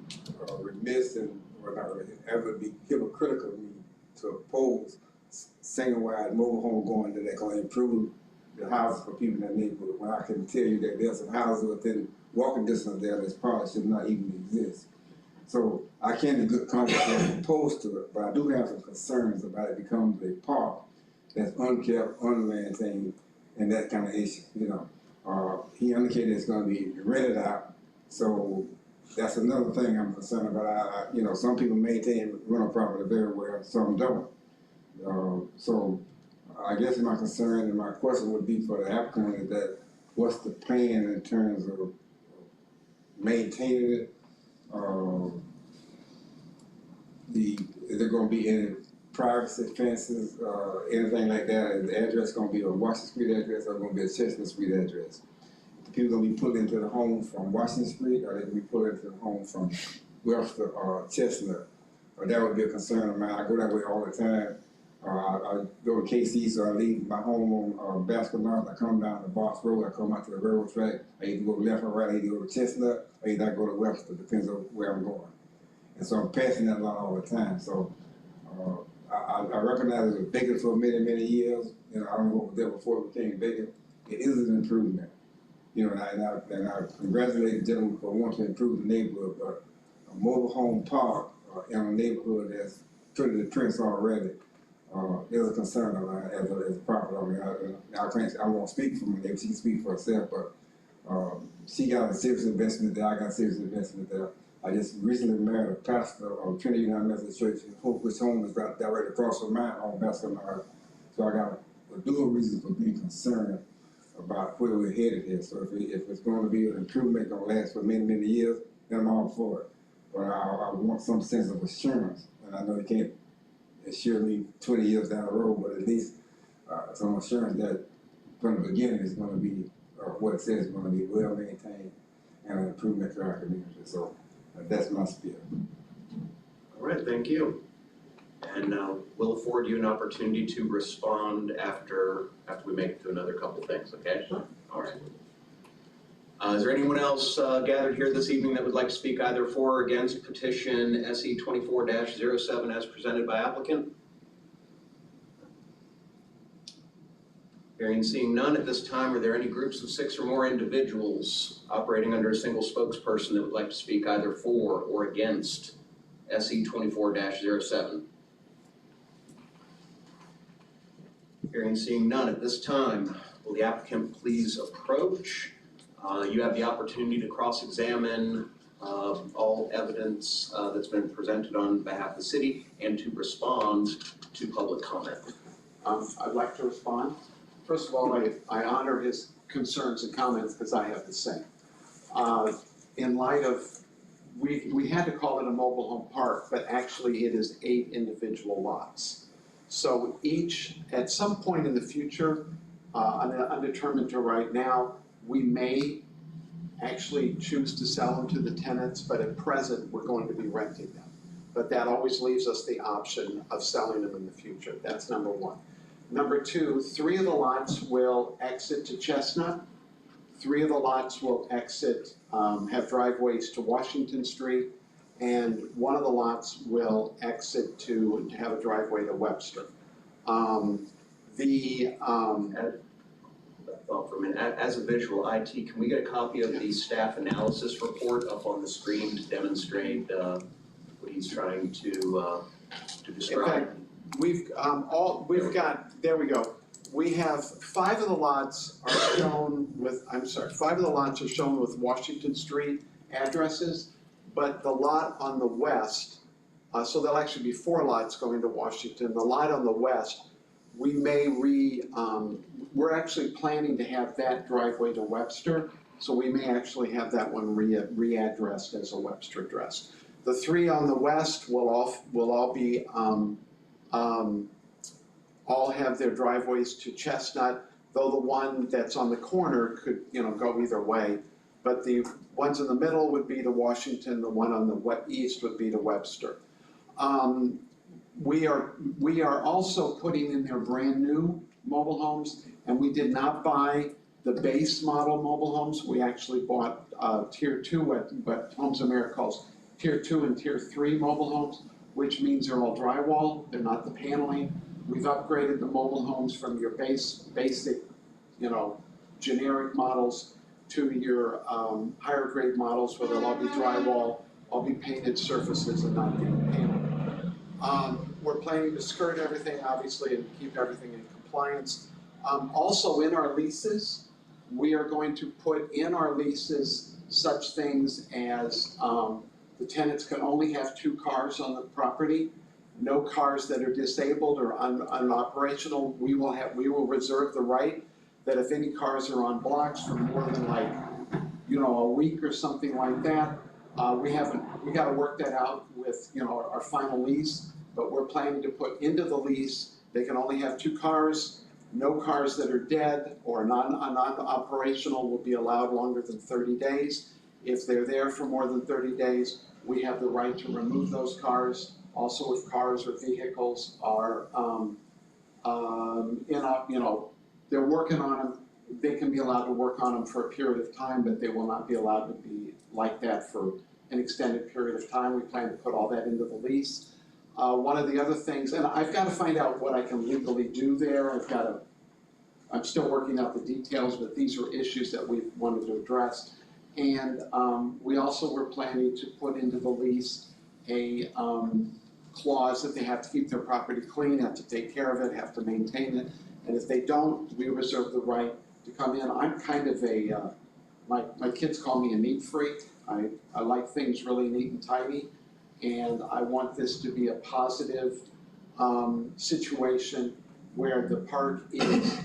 remiss and, or not remiss, I would be hypocritical of me to oppose single-wide mobile home going that they're going to improve the houses for people in that neighborhood. When I can tell you that there's some houses within walking distance there that probably should not even exist. So I can't in good conscience be opposed to it, but I do have some concerns about it becoming a park that's unkept, unmaintained, and that kind of issue, you know. He indicated it's going to be rented out, so that's another thing I'm concerned about. You know, some people maintain rental property very well, some don't. So I guess my concern and my question would be for the applicant is that what's the plan in terms of maintaining it? Is there going to be any privacy fences, anything like that? Is the address going to be a Washington Street address or going to be a Chestnut Street address? The people going to be put into the home from Washington Street, or they going to be put into the home from Webster or Chestnut? That would be a concern of mine. I go that way all the time. I go to KC, so I leave my home on Bascom North. I come down the Boss Road. I come out to the railroad track. I either go left or right. I either go to Chestnut, or either I go to Webster. Depends on where I'm going. And so I'm passing that lot all the time. So I recognize it was vacant for many, many years. You know, I don't know what was there before it became vacant. It is an improvement. You know, and I congratulate the gentleman for wanting to improve the neighborhood, but a mobile home park in a neighborhood that's pretty entrenched already is a concern of mine as a property owner. I won't speak for my neighbor, she can speak for herself, but she got a serious investment there, I got a serious investment there. I just recently married a pastor of Trinity United Methodist Church, which home is right directly across from mine on Bascom North. So I got a dual reason for being concerned about where we're headed here. So if it's going to be an improvement, going to last for many, many years, then I'm all for it. But I want some sense of assurance, and I know you can't assure me 20 years down the road, but at least some assurance that from the beginning it's going to be what it says is going to be well maintained and an improvement to our community. So that's my spiel. All right, thank you. And we'll afford you an opportunity to respond after we make it to another couple things, okay? Sure. All right. Is there anyone else gathered here this evening that would like to speak either for or against petition SE 24-07 as presented by applicant? Hearing and seeing none at this time, are there any groups of 6 or more individuals operating under a single spokesperson that would like to speak either for or against SE 24-07? Hearing and seeing none at this time, will the applicant please approach? You have the opportunity to cross-examine all evidence that's been presented on behalf of the city and to respond to public comment. I'd like to respond. First of all, I honor his concerns and comments because I have the same. In light of, we had to call it a mobile home park, but actually it is 8 individual lots. So each, at some point in the future, undetermined to right now, we may actually choose to sell them to the tenants, but at present, we're going to be renting them. But that always leaves us the option of selling them in the future. That's number 1. Number 2, 3 of the lots will exit to Chestnut. 3 of the lots will exit, have driveways to Washington Street. And 1 of the lots will exit to have a driveway to Webster. Thought for a minute, as a visual IT, can we get a copy of the staff analysis report up on the screen to demonstrate what he's trying to describe? We've got, there we go. We have 5 of the lots are shown with, 5 of the lots are shown with Washington Street addresses, but the lot on the west, so there'll actually be 4 lots going to Washington. The lot on the west, we may we're actually planning to have that driveway to Webster, so we may actually have that one readdressed as a Webster address. The 3 on the west will all be all have their driveways to Chestnut, though the one that's on the corner could, go either way. But the ones in the middle would be to Washington, the one on the east would be to Webster. We are also putting in there brand new mobile homes, and we did not buy the base model mobile homes. We actually bought tier 2, what Homes America calls tier 2 and tier 3 mobile homes, which means they're all drywall, they're not the paneling. We've upgraded the mobile homes from your basic, generic models to your higher grade models where they'll all be drywall, all be painted surfaces and not be paneled. We're planning to skirt everything, obviously, and keep everything in compliance. Also in our leases, we are going to put in our leases such things as the tenants can only have 2 cars on the property, no cars that are disabled or unoperational. We will reserve the right that if any cars are on blocks for more than a week or something like that, we gotta work that out with, our final lease, but we're planning to put into the lease, they can only have 2 cars, no cars that are dead or non-operational will be allowed longer than 30 days. If they're there for more than 30 days, we have the right to remove those cars. Also, if cars or vehicles are, they're working on them, they can be allowed to work on them for a period of time, but they will not be allowed to be like that for an extended period of time. We plan to put all that into the lease. One of the other things, and I've got to find out what I can legally do there. I'm still working out the details, but these are issues that we wanted to address. And we also were planning to put into the lease a clause that they have to keep their property clean, have to take care of it, have to maintain it. And if they don't, we reserve the right to come in. I'm kind of my kids call me a neat freak. I like things really neat and tidy. And I want this to be a positive situation where the park is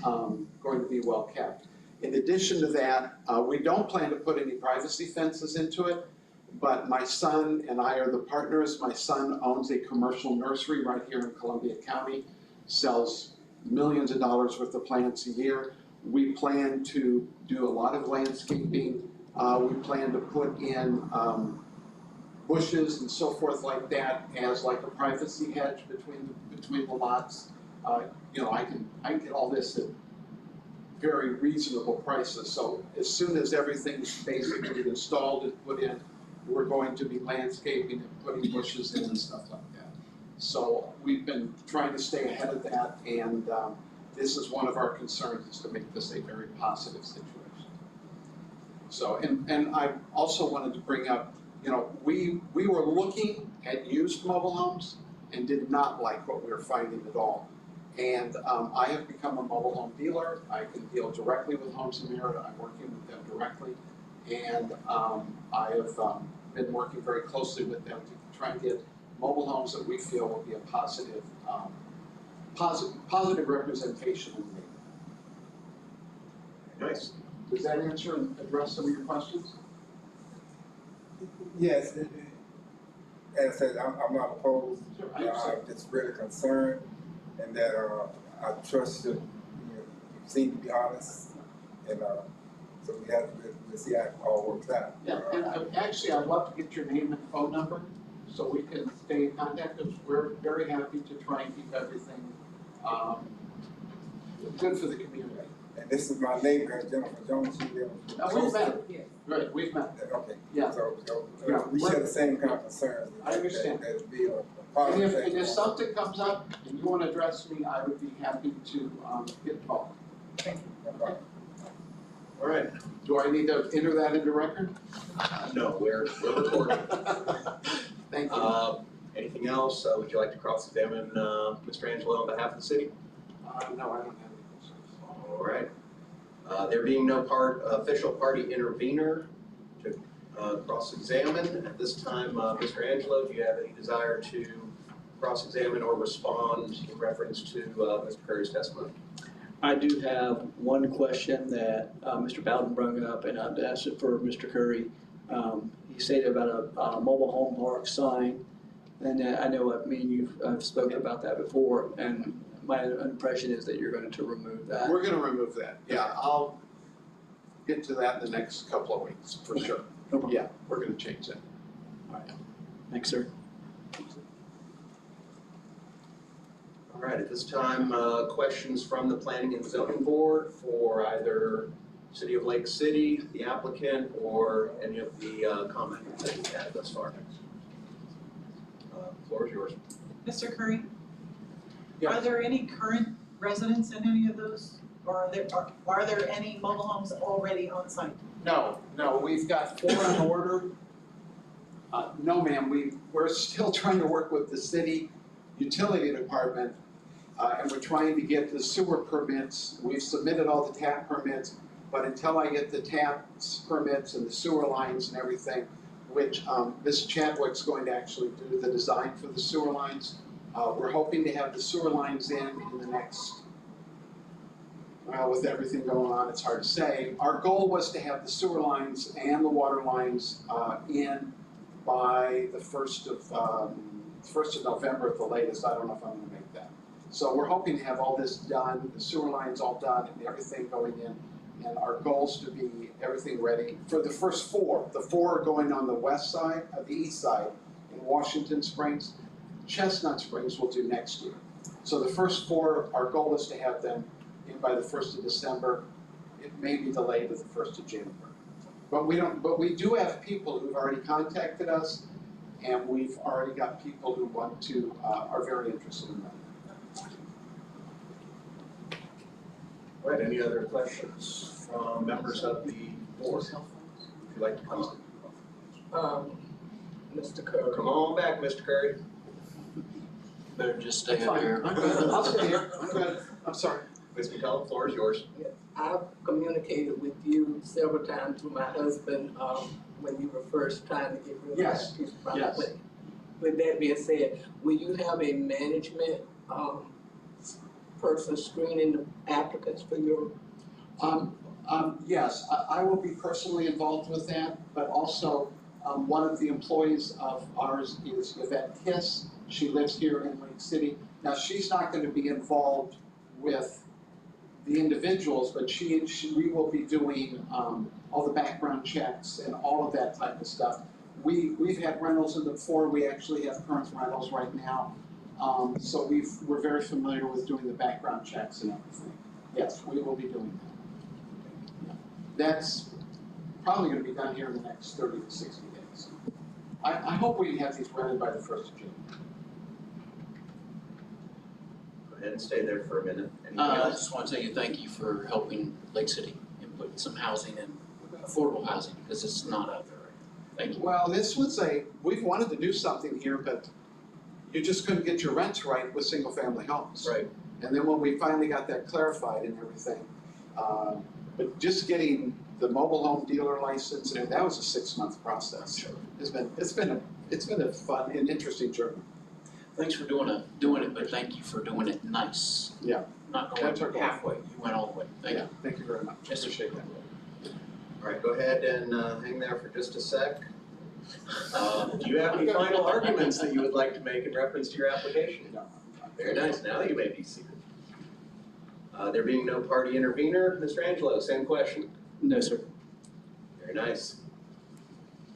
going to be well kept. In addition to that, we don't plan to put any privacy fences into it, but my son and I are the partners. My son owns a commercial nursery right here in Columbia County, sells millions of dollars worth of plants a year. We plan to do a lot of landscaping. We plan to put in bushes and so forth like that as like a privacy hedge between the lots. I can get all this at very reasonable prices. So as soon as everything's basically installed and put in, we're going to be landscaping and putting bushes in and stuff like that. So we've been trying to stay ahead of that, and this is one of our concerns, is to make this a very positive situation. So, and I also wanted to bring up, you know, we were looking at used mobile homes and did not like what we were finding at all. And I have become a mobile home dealer. I can deal directly with Homes in Merit. I'm working with them directly. And I have been working very closely with them to try and get mobile homes that we feel will be a positive representation in the neighborhood. Nice. Does that answer and address some of your questions? Yes, as I said, I'm not opposed, Sure, I I'm understand. just really concerned, and that, I trust you, you seem to be honest, and, so we'll see how it all works out. Yeah, and actually, I'd love to get your name and phone number so we can stay in contact, because we're very happy to try and keep everything good for the community. And this is my neighbor, Jennifer Jones, she lives. We've met, right, we've met. Okay. Yeah. So, Yeah, we share the same kind of concerns. I understand. That'd be a And positive if, thing. and if something comes up and you want to address me, I would be happy to get involved. No problem. All right. Do I need to enter that into record? No, we're recording. Thank you. Anything else? Would you like to cross-examine Mr. Angelo on behalf of the city? No, I don't have any concerns. All right. There being no official party intervener to cross-examine, at this time, Mr. Angelo, do you have any desire to cross-examine or respond in reference to Mr. Curry's testimony? I do have one question that Mr. Bowden brought up, and I've asked it for Mr. Curry. He stated about a mobile home park sign, and I know me and you have spoken about that before, and my impression is that you're going to remove that. We're gonna remove that. Yeah, I'll get to that in the next couple of weeks, for sure. No problem. Yeah, we're gonna change that. Thanks, sir. All right, at this time, questions from the Planning and Zoning Board for either City of Lake City, the applicant, or any of the comments that you've had thus far. Floor is yours. Mr. Curry? Yeah. Are there any current residents in any of those? Or are there any mobile homes already on site? No, we've got 4 on order. No, ma'am, we're still trying to work with the city utility department, and we're trying to get the sewer permits. We've submitted all the tap permits, but until I get the taps permits and the sewer lines and everything, which Ms. Chadwick's going to actually do the design for the sewer lines. We're hoping to have the sewer lines in the next, well, with everything going on, it's hard to say. Our goal was to have the sewer lines and the water lines in by the 1st of November at the latest. I don't know if I'm gonna make that. So we're hoping to have all this done, the sewer lines all done and everything going in. And our goals to be everything ready for the first 4. The 4 are going on the west side, the east side in Washington Springs. Chestnut Springs we'll do next year. So the first 4, our goal is to have them in by the 1st of December. It may be delayed to the 1st of January. But we do have people who've already contacted us, and we've already got people who want to, are very interested in that. All right, any other questions from members of the board? If you'd like to come up. Mr. Curry. Come on back, Mr. Curry. Better just stay That's up fine. here. I'm good. I'll stay here. I'm good. I'm sorry. Ms. McCullough, the floor is yours. I've communicated with you several times through my husband, when you were first trying to get rid of Yes, that piece of property. yes. With that being said, will you have a management, person screening the applicants for your? Yes, I will be personally involved with that, but also, one of the employees of ours is Yvette Kiss. She lives here in Lake City. Now, she's not gonna be involved with the individuals, but we will be doing, all the background checks and all of that type of stuff. We've had rentals in the before, we actually have current rentals right now. So we're very familiar with doing the background checks and everything. Yes, we will be doing that. That's probably gonna be done here in the next 30 to 60 days. I hope we have these rented by the 1st of June. Go ahead and stay there for a minute. Anything I else? just want to tell you thank you for helping Lake City and putting some housing in, affordable housing, because it's not out there right now. Thank you. Well, this was we've wanted to do something here, but you just couldn't get your rents right with single-family homes. Right. And then when we finally got that clarified and everything, but just getting the mobile home dealer license, and that was a 6-month process. Sure. It's been a fun and interesting journey. Thanks for doing it, but thank you for doing it nice. Yeah. Not That's our going goal. halfway, you went all the way. Thank you. Yeah, thank you very much. Yes, sir. Appreciate that. All right, go ahead and hang there for just a sec. Do you have any final arguments that you would like to make in reference to your application? No. Very nice, now you may be seated. There being no party intervener, Mr. Angelo, same question. No, sir. Very nice.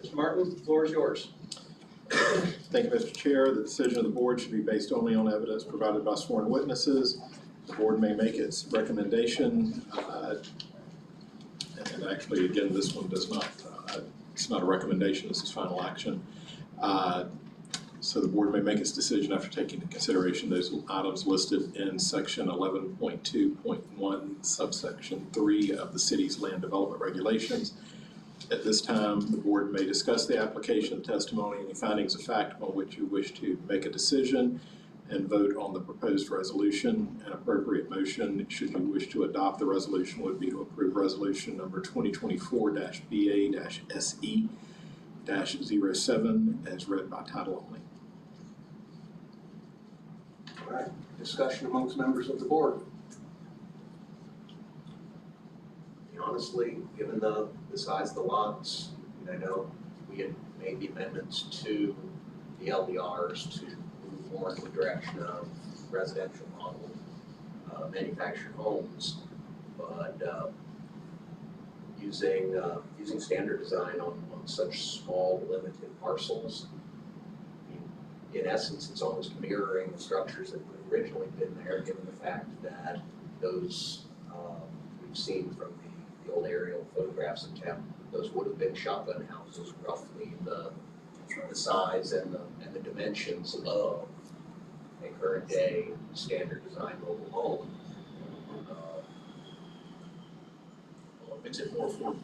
Mr. Martin, the floor is yours. Thank you, Mr. Chair. The decision of the board should be based only on evidence provided by sworn witnesses. The board may make its recommendation, and actually, again, this one does not, it's not a recommendation, this is final action. So the board may make its decision after taking into consideration those items listed in section 11.2.1 subsection 3 of the city's land development regulations. At this time, the board may discuss the application, testimony, any findings of fact upon which you wish to make a decision, and vote on the proposed resolution. An appropriate motion, should you wish to adopt the resolution, would be to approve resolution number 2024-BA-SE-07 as read by title only. All right, discussion amongst members of the board. Honestly, given the size of the lots, I know we had made the amendments to the LDRs to move more in the direction of residential model manufactured homes, but using standard design on such small limited parcels, I mean, in essence, it's almost mirroring the structures that would have originally been there, given the fact that those we've seen from the old aerial photographs in town, those would have been shotgun houses, roughly the size and the dimensions of a current day standard design mobile home. Well, it makes it more affordable,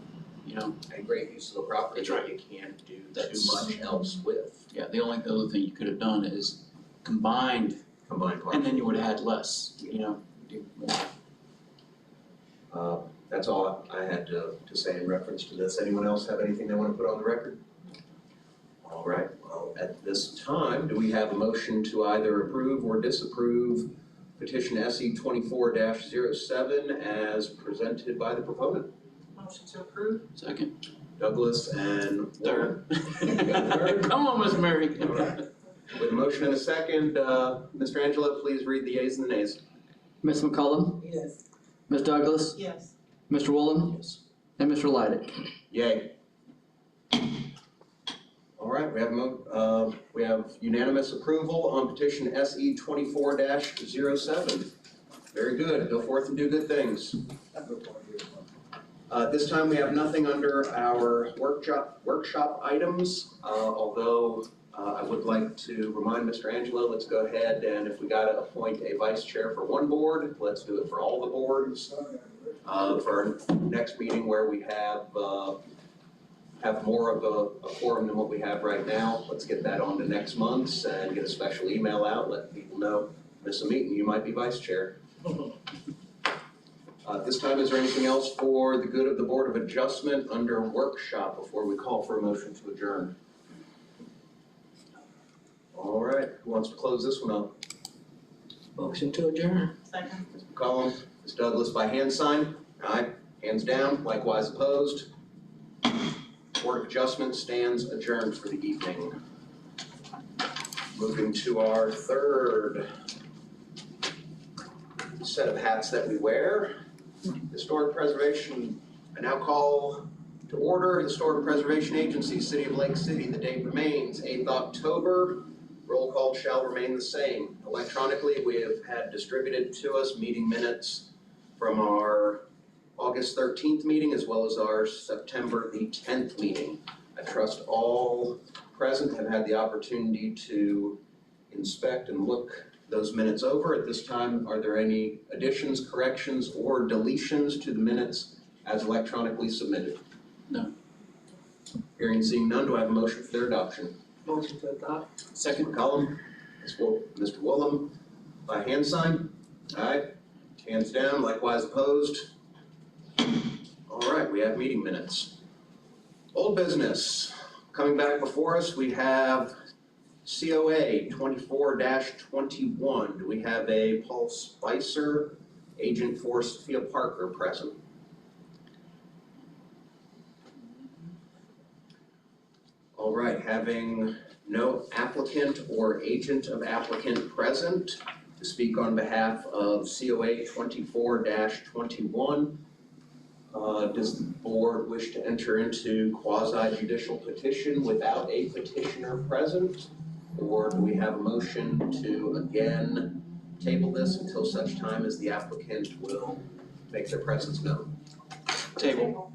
you know? A great use of the property That's right. that you can't do That's- too much else with. Yeah, the only other thing you could have done is combined, Combined parcels. and then you would have had less, you know, do more. That's all I had to say in reference to this. Anyone else have anything they want to put on the record? All right, well, at this time, do we have a motion to either approve or disapprove petition SE 24-07 as presented by the proponent? Motion to approve? Second. Douglas and Warren. Third. Come on, Miss Mary. All right. With a motion and a second, Mr. Angelo, please read the yeas and the nays. Ms. McCollum, Yes. Ms. Douglas, Yes. Mr. Woolen, Yes. and Mr. Leidig. Yay. All right, we have unanimous approval on petition SE 24-07. Very good, go forth and do good things. This time we have nothing under our workshop items, although I would like to remind Mr. Angelo, let's go ahead and if we gotta appoint a vice chair for one board, let's do it for all the boards. For our next meeting where we have more of a quorum than what we have right now. Let's get that on to next month's and get a special email out, let people know, miss a meeting, you might be vice chair. This time, is there anything else for the good of the Board of Adjustment under workshop before we call for a motion to adjourn? All right, who wants to close this one up? Motion to adjourn. Second. Ms. McCollum, Ms. Douglas by hand sign, aye, hands down, likewise opposed. Board of Adjustment stands adjourned for the evening. Moving to our third set of hats that we wear. Historic Preservation, I now call to order Historic Preservation Agency, City of Lake City. The date remains 8th October. Roll call shall remain the same. Electronically, we have had distributed to us meeting minutes from our August 13th meeting as well as our September the 10th meeting. I trust all present have had the opportunity to inspect and look those minutes over. At this time, are there any additions, corrections, or deletions to the minutes as electronically submitted? No. Hearing and seeing none, do I have a motion for their adoption? Motion to adopt. Second. McCollum, Mr. Woolham, by hand sign. Aye. Hands down, likewise opposed. All right, we have meeting minutes. Old business, coming back before us, we have COA 24-21. Do we have a Paul Spicer, agent for Sophia Parker, present? All right, having no applicant or agent of applicant present to speak on behalf of COA 24-21, does the board wish to enter into quasi-judicial petition without a petitioner present? Or do we have a motion to again table this until such time as the applicant will make their presence known? Table.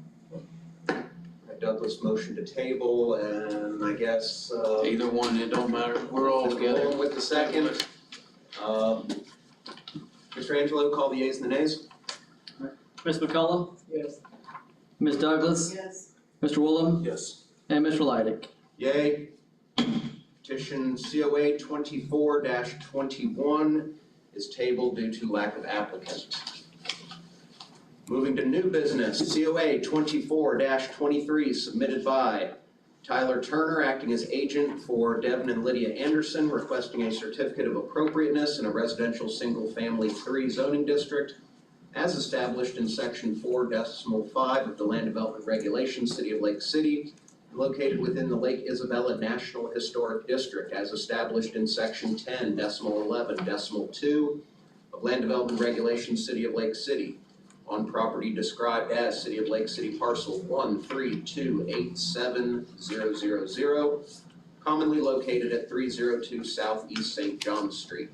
Douglas motion to table, and I guess, Either one, it don't matter, we're all together. Going with the second. Mr. Angelo, call the yeas and the nays. Ms. McCullough, Yes. Ms. Douglas, Yes. Mr. Woolham, Yes. and Mr. Leidick. Yay. Petition COA 24-21 is tabled due to lack of applicant. Moving to new business, COA 24-23 submitted by Tyler Turner, acting as agent for Devin and Lydia Anderson, requesting a certificate of appropriateness in a residential single-family 3 zoning district as established in section 4.5 of the Land Development Regulations, City of Lake City, located within the Lake Isabella National Historic District as established in section 10.11.2 of Land Development Regulations, City of Lake City, on property described as City of Lake City parcel 1328700, commonly located at 302 Southeast St. John Street.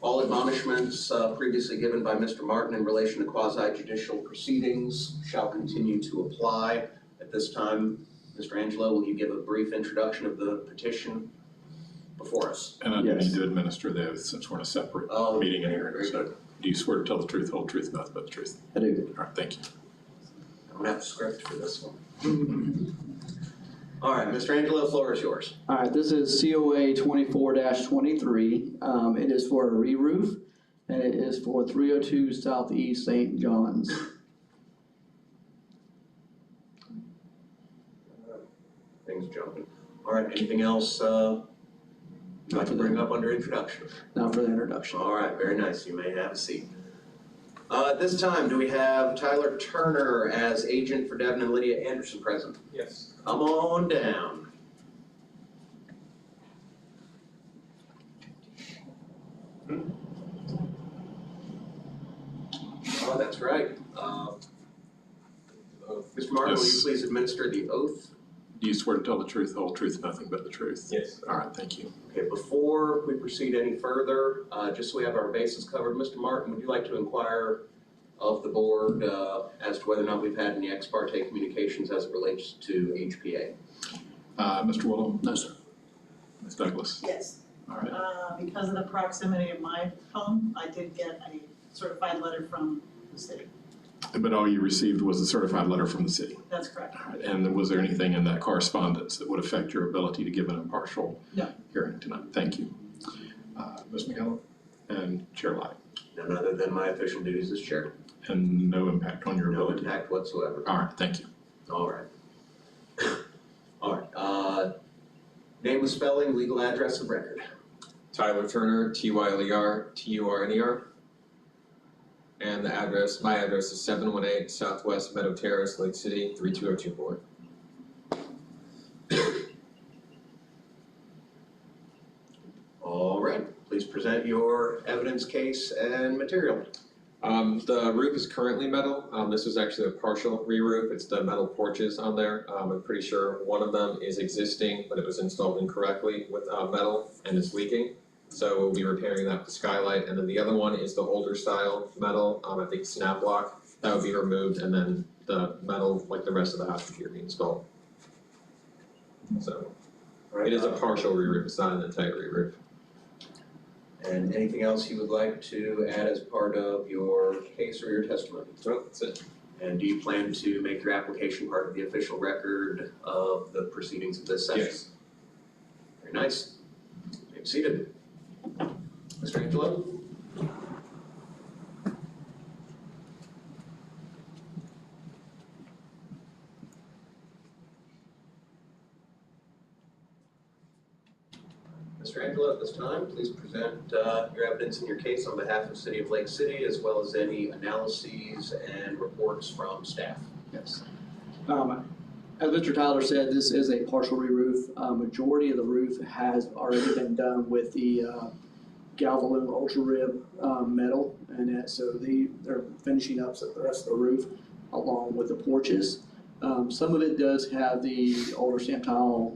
All admonishments previously given by Mr. Martin in relation to quasi-judicial proceedings shall continue to apply. At this time, Mr. Angelo, will you give a brief introduction of the petition before us? And I do Yes. need to administer the oath since we're in a separate Oh, meeting in here. very So good. do you swear to tell the truth, whole truth, nothing but the truth? I do. All right, thank you. I don't have a script for this one. All right, Mr. Angelo, the floor is yours. All right, this is COA 24-23. It is for a re-roof, and it is for 302 Southeast St. John's. Things jumping. All right, anything else you'd like to bring up under introduction? Now for the introduction. All right, very nice. You may have a seat. At this time, do we have Tyler Turner as agent for Devin and Lydia Anderson present? Yes. Come on down. Oh, that's right. Mr. Martin, will you Yes. please administer the oath? Do you swear to tell the truth, the whole truth, nothing but the truth? Yes. All right, thank you. Okay, before we proceed any further, just so we have our bases covered, Mr. Martin, would you like to inquire of the board as to whether or not we've had any ex parte communications as it relates to HPA? Mr. Woolham? No, sir. Ms. Douglas? Yes. All right. Because of the proximity of my home, I did get a certified letter from the city. But all you received was a certified letter from the city? That's correct. All right, and was there anything in that correspondence that would affect your ability to give an impartial No. hearing tonight? Thank you. Ms. McCallum and Chair Light, None other than my official duties as chair. and no impact on your No ability? impact whatsoever. All right, thank you. All right. All right, name and spelling, legal address of record. Tyler Turner, Tyler, Turner. And the address, my address is 718 Southwest Meadow Terrace, Lake City, 32024. All right, please present your evidence, case, and material. The roof is currently metal. This was actually a partial re-roof. It's the metal porches on there. I'm pretty sure one of them is existing, but it was installed incorrectly with metal and it's leaking. So we'll be repairing that with the skylight, and then the other one is the older style metal, I think snap block, that would be removed, and then the metal, like the rest of the house, would be reinstalled. So it is a partial re-roof, it's not an entire re-roof. And anything else you would like to add as part of your case or your testimony? So that's it. And do you plan to make your application part of the official record of the proceedings of this session? Yes. Very nice. Be seated. Mr. Angelo? Mr. Angelo, at this time, please present your evidence in your case on behalf of the City of Lake City, as well as any analyses and reports from staff. Yes. As Mr. Tyler said, this is a partial re-roof. Majority of the roof has already been done with the Galvalume Ultra Rib metal, and so they're finishing up the rest of the roof along with the porches. Some of it does have the older stamp tile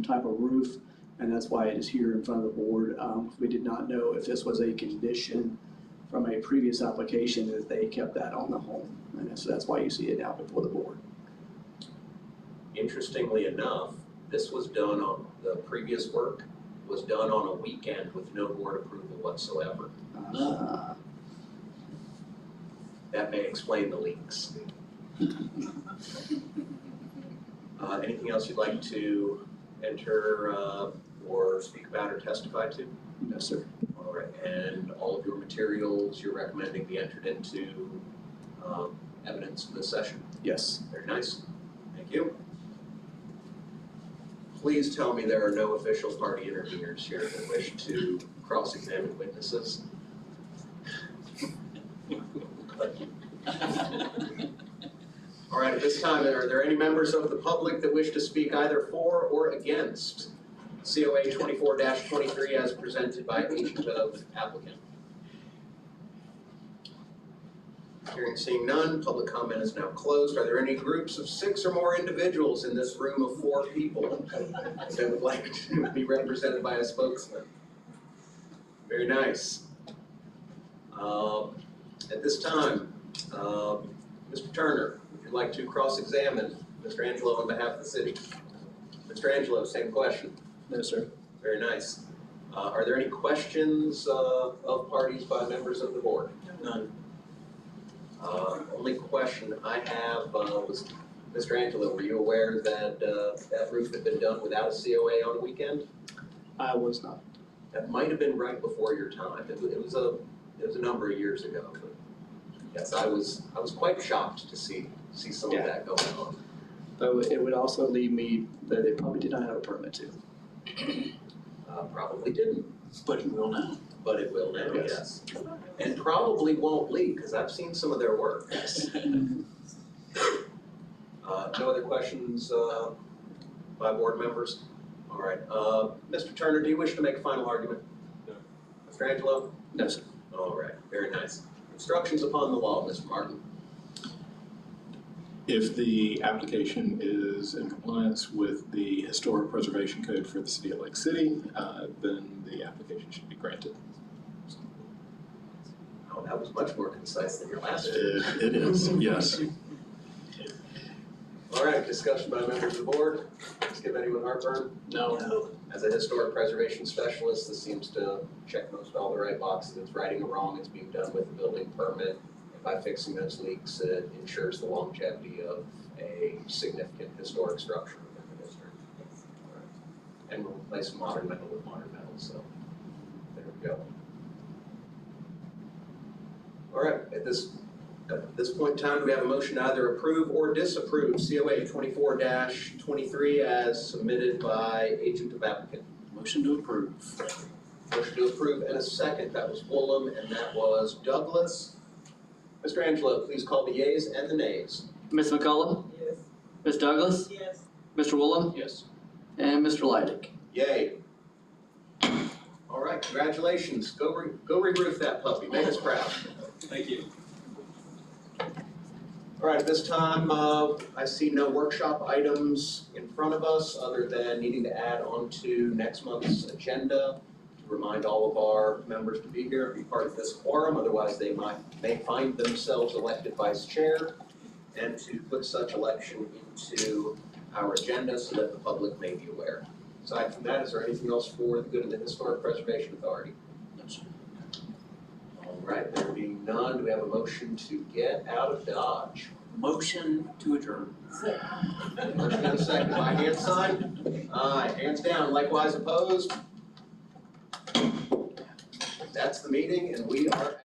type of roof, and that's why it is here in front of the board. We did not know if this was a condition from a previous application that they kept that on the home, and so that's why you see it now before the board. Interestingly enough, this was done on, the previous work was done on a weekend with no board approval whatsoever. That may explain the leaks. Anything else you'd like to enter or speak about or testify to? No, sir. All right, and all of your materials you're recommending be entered into evidence for this session? Yes. Very nice, thank you. Please tell me there are no official party interveners here that wish to cross-examine witnesses. All right, at this time, are there any members of the public that wish to speak either for or against COA 24-23 as presented by agent of applicant? Hearing and seeing none, public comment is now closed. Are there any groups of 6 or more individuals in this room of 4 people that would like to be represented by a spokesman? Very nice. At this time, Mr. Turner, would you like to cross-examine Mr. Angelo on behalf of the city? Mr. Angelo, same question. No, sir. Very nice. Are there any questions of parties by members of the board? None. Only question I have was, Mr. Angelo, were you aware that that roof had been done without a COA on a weekend? I was not. That might have been right before your time. It was a number of years ago. But yes, I was quite shocked to see some of that going on. Though it would also lead me that they probably did not have a permit to. Probably didn't. But it will now. But it will now, Yes. yes. And probably won't leak, because I've seen some of their work. No other questions by board members? All right, Mr. Turner, do you wish to make a final argument? No. Mr. Angelo? No, sir. All right, very nice. Instructions upon the law, Mr. Martin. If the application is in compliance with the Historic Preservation Code for the City of Lake City, then the application should be granted. Oh, that was much more concise than your last one. It is, yes. All right, discussion by members of the board. Let's give anyone heartburn. No. As a historic preservation specialist, this seems to check most all the right boxes. It's righting a wrong, it's being done with a building permit. And by fixing those leaks, it ensures the longevity of a significant historic structure within the district. All right. And we'll replace modern metal with modern metal, so there we go. All right, at this point in time, do we have a motion to either approve or disapprove COA 24-23 as submitted by agent of applicant? Motion to approve. Motion to approve and a second. That was Woolham and that was Douglas. Mr. Angelo, please call the yeas and the nays. Ms. McCollum? Yes. Ms. Douglas? Yes. Mr. Woolham? Yes. And Mr. Leidig? Yay. All right, congratulations. Go re-roof that puppy. Make us proud. Thank you. All right, at this time, I see no workshop items in front of us other than needing to add on to next month's agenda remind all of our members to be here, be part of this quorum, otherwise they may find themselves elected vice chair, and to put such election into our agenda so that the public may be aware. Aside from that, is there anything else for the good of the Historic Preservation Authority? All right, there being none, do we have a motion to get out of Dodge? Motion to adjourn. Motion and a second, by hand sign? Aye, hands down, likewise opposed? That's the meeting, and we are.